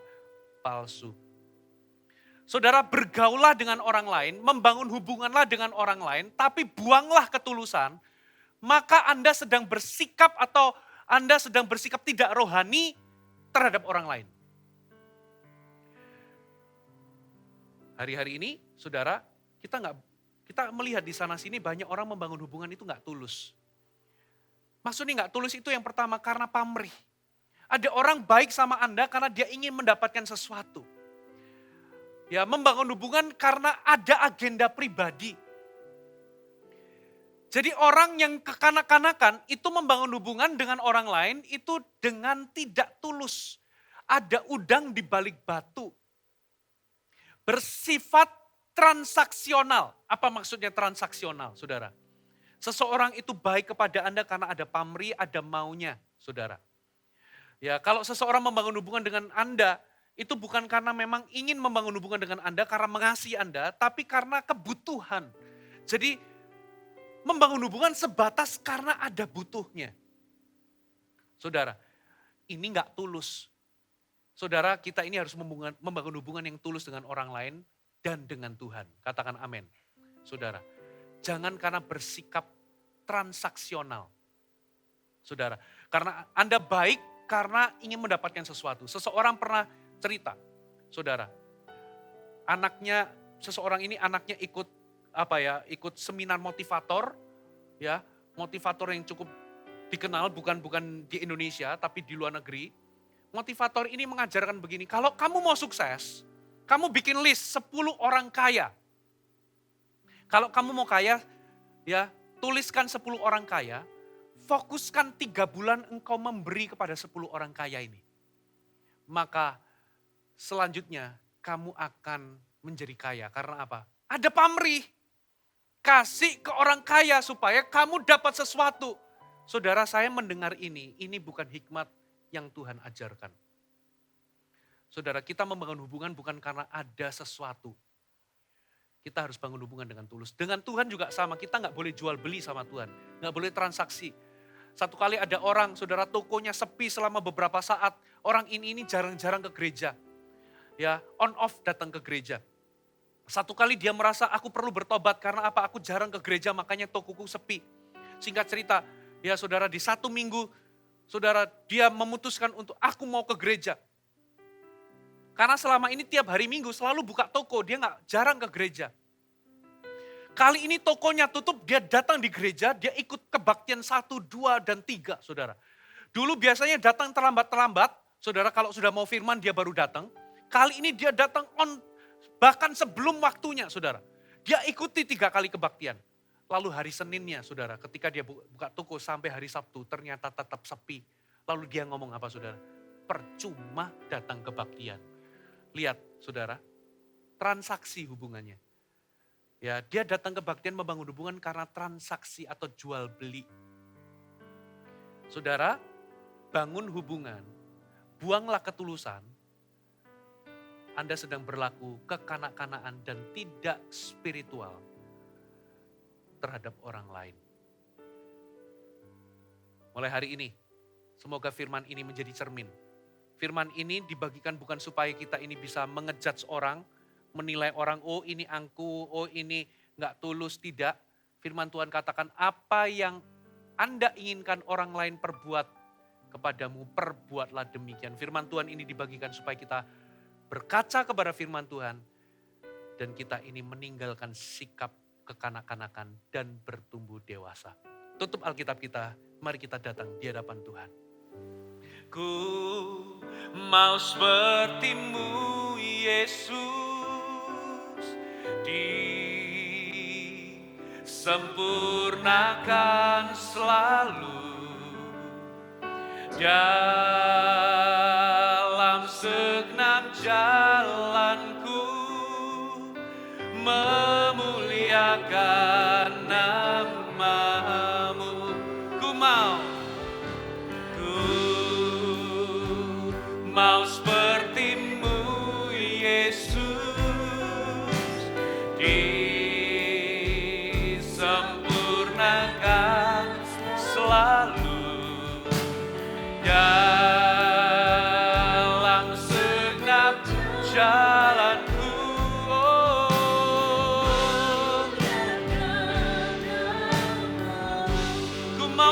palsu. Saudara, bergaulah dengan orang lain, membangun hubunganlah dengan orang lain, tapi buanglah ketulusan, maka Anda sedang bersikap atau Anda sedang bersikap tidak rohani terhadap orang lain. Hari-hari ini, saudara, kita melihat di sana sini banyak orang membangun hubungan itu nggak tulus. Maksudnya nggak tulus itu yang pertama karena pamrih. Ada orang baik sama Anda karena dia ingin mendapatkan sesuatu. Ya, membangun hubungan karena ada agenda pribadi. Jadi orang yang kekanak-kanakan itu membangun hubungan dengan orang lain itu dengan tidak tulus. Ada udang di balik batu. Bersifat transaksional. Apa maksudnya transaksional, saudara? Seseorang itu baik kepada Anda karena ada pamrih, ada maunya, saudara. Ya, kalau seseorang membangun hubungan dengan Anda, itu bukan karena memang ingin membangun hubungan dengan Anda, karena mengasihi Anda, tapi karena kebutuhan. Jadi, membangun hubungan sebatas karena ada butuhnya. Saudara, ini nggak tulus. Saudara, kita ini harus membangun hubungan yang tulus dengan orang lain dan dengan Tuhan. Katakan amin. Saudara, jangan karena bersikap transaksional. Saudara, karena Anda baik karena ingin mendapatkan sesuatu. Seseorang pernah cerita, saudara, seseorang ini anaknya ikut seminar motivator, ya, motivator yang cukup dikenal bukan di Indonesia tapi di luar negeri. Motivator ini mengajarkan begini, kalau kamu mau sukses, kamu bikin list 10 orang kaya. Kalau kamu mau kaya, ya, tuliskan 10 orang kaya, fokuskan 3 bulan engkau memberi kepada 10 orang kaya ini. Maka selanjutnya kamu akan menjadi kaya. Karena apa? Ada pamrih. Kasih ke orang kaya supaya kamu dapat sesuatu. Saudara, saya mendengar ini bukan hikmat yang Tuhan ajarkan. Saudara, kita membangun hubungan bukan karena ada sesuatu. Kita harus bangun hubungan dengan tulus. Dengan Tuhan juga sama, kita nggak boleh jual beli sama Tuhan. Nggak boleh transaksi. Satu kali ada orang, saudara, tokonya sepi selama beberapa saat. Orang ini jarang-jarang ke gereja. Ya, on off datang ke gereja. Satu kali dia merasa aku perlu bertobat karena apa? Aku jarang ke gereja makanya tokoku sepi. Singkat cerita, ya saudara, di 1 minggu, saudara, dia memutuskan untuk aku mau ke gereja. Karena selama ini tiap hari Minggu selalu buka toko, dia jarang ke gereja. Kali ini tokonya tutup, dia datang di gereja, dia ikut kebaktian 1, 2, dan 3, saudara. Dulu biasanya datang terlambat-terlambat, saudara, kalau sudah mau firman dia baru datang. Kali ini dia datang bahkan sebelum waktunya, saudara. Dia ikuti 3 kali kebaktian. Lalu hari Seninnya, saudara, ketika dia buka toko sampai hari Sabtu, ternyata tetap sepi. Lalu dia ngomong apa, saudara? Percuma datang kebaktian. Lihat, saudara, transaksi hubungannya. Ya, dia datang kebaktian membangun hubungan karena transaksi atau jual beli. Saudara, bangun hubungan, buanglah ketulusan. Anda sedang berlaku kekanak-kanaan dan tidak spiritual terhadap orang lain. Mulai hari ini, semoga firman ini menjadi cermin. Firman ini dibagikan bukan supaya kita ini bisa mengejudge orang, menilai orang, oh ini angku, oh ini gak tulus, tidak. Firman Tuhan katakan apa yang Anda inginkan orang lain perbuat kepadamu, perbuatlah demikian. Firman Tuhan ini dibagikan supaya kita berkaca kepada firman Tuhan dan kita ini meninggalkan sikap kekanak-kanakan dan bertumbuh dewasa. Tutup Alkitab kita, mari kita datang di hadapan Tuhan. Ku mau seperti-Mu Yesus, disempurnakan selalu dalam segenap jalanku, memuliakan nama-Mu. Ku mau seperti-Mu Yesus, disempurnakan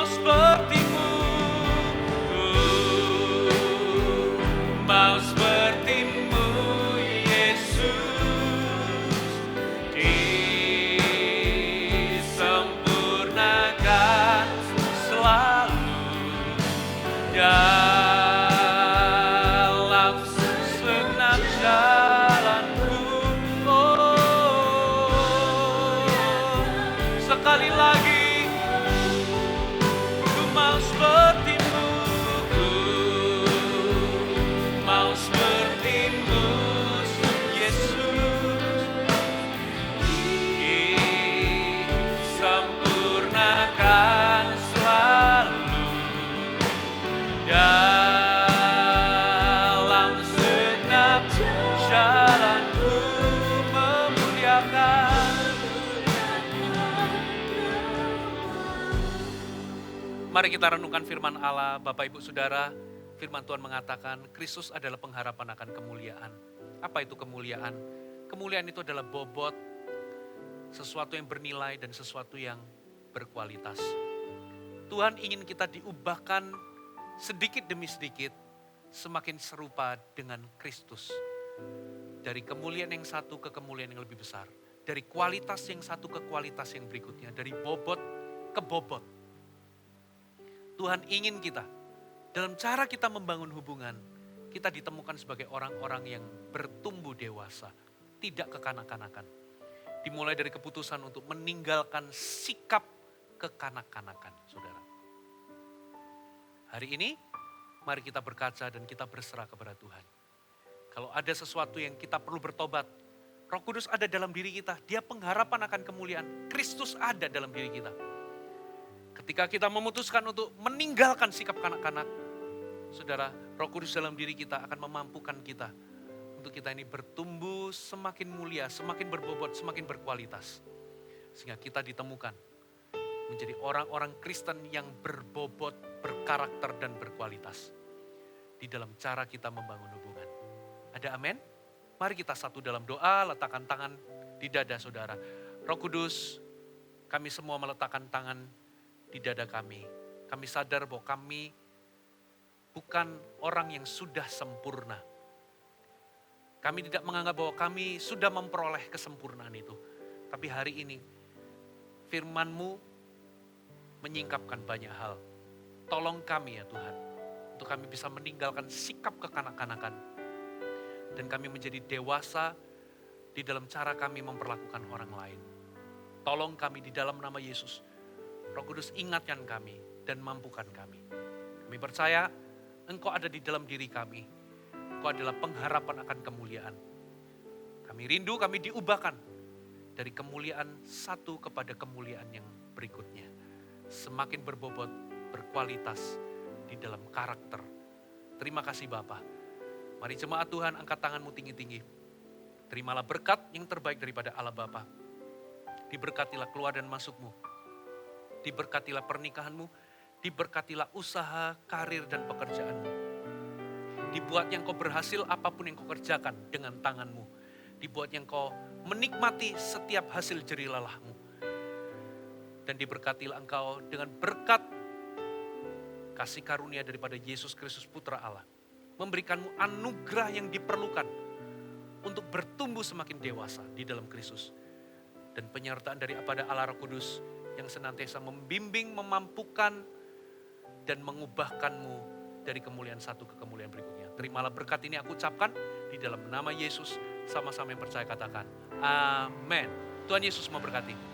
mau seperti-Mu, ku mau seperti-Mu, Yesus, disempurnakan selalu dalam segenap jalanku. Sekali lagi, ku mau seperti-Mu, ku mau seperti-Mu, Yesus, disempurnakan selalu dalam segenap jalanku, memuliakan. Mari kita renungkan firman Allah, Bapak Ibu Saudara. Firman Tuhan mengatakan, Kristus adalah pengharapan akan kemuliaan. Apa itu kemuliaan? Kemuliaan itu adalah bobot, sesuatu yang bernilai dan sesuatu yang berkualitas. Tuhan ingin kita diubahkan sedikit demi sedikit, semakin serupa dengan Kristus. Dari kemuliaan yang satu ke kemuliaan yang lebih besar. Dari kualitas yang satu ke kualitas yang berikutnya. Dari bobot ke bobot. Tuhan ingin kita, dalam cara kita membangun hubungan, kita ditemukan sebagai orang-orang yang bertumbuh dewasa, tidak kekanak-kanakan. Dimulai dari keputusan untuk meninggalkan sikap kekanak-kanakan, saudara. Hari ini, mari kita berkaca dan kita berserah kepada Tuhan. Kalau ada sesuatu yang kita perlu bertobat, Roh Kudus ada dalam diri kita, Dia pengharapan akan kemuliaan, Kristus ada dalam diri kita. Ketika kita memutuskan untuk meninggalkan sikap kanak-kanak, saudara, Roh Kudus dalam diri kita akan memampukan kita untuk kita ini bertumbuh semakin mulia, semakin berbobot, semakin berkualitas. Sehingga kita ditemukan menjadi orang-orang Kristen yang berbobot, berkarakter dan berkualitas di dalam cara kita membangun hubungan. Ada amin? Mari kita satu dalam doa, letakkan tangan di dada saudara. Roh Kudus, kami semua meletakkan tangan di dada kami. Kami sadar bahwa kami bukan orang yang sudah sempurna. Kami tidak menganggap bahwa kami sudah memperoleh kesempurnaan itu. Tapi hari ini, firman-Mu menyingkapkan banyak hal. Tolong kami ya Tuhan, untuk kami bisa meninggalkan sikap kekanak-kanakan. Dan kami menjadi dewasa di dalam cara kami memperlakukan orang lain. Tolong kami di dalam nama Yesus. Roh Kudus ingatkan kami dan mampukan kami. Kami percaya Engkau ada di dalam diri kami. Engkau adalah pengharapan akan kemuliaan. Kami rindu, kami diubahkan dari kemuliaan satu kepada kemuliaan yang berikutnya. Semakin berbobot, berkualitas di dalam karakter. Terima kasih Bapa. Mari jemaat Tuhan angkat tanganmu tinggi-tinggi. Terimalah berkat yang terbaik daripada Allah Bapa. Diberkatilah keluar dan masukmu. Diberkatilah pernikahanmu, diberkatilah usaha, karir, dan pekerjaanmu. Dibuat yang kau berhasil apapun yang kau kerjakan dengan tanganmu. Dibuat yang kau menikmati setiap hasil jerih lelahmu. Dan diberkatilah engkau dengan berkat kasih karunia daripada Yesus Kristus Putra Allah. Memberikanmu anugerah yang diperlukan untuk bertumbuh semakin dewasa di dalam Kristus. Dan penyertaan daripada Allah Roh Kudus yang senantiasa membimbing, memampukan, dan mengubahkanmu dari kemuliaan satu ke kemuliaan berikutnya. Terimalah berkat ini aku ucapkan di dalam nama Yesus. Sama-sama yang percaya katakan, amin. Tuhan Yesus memberkati.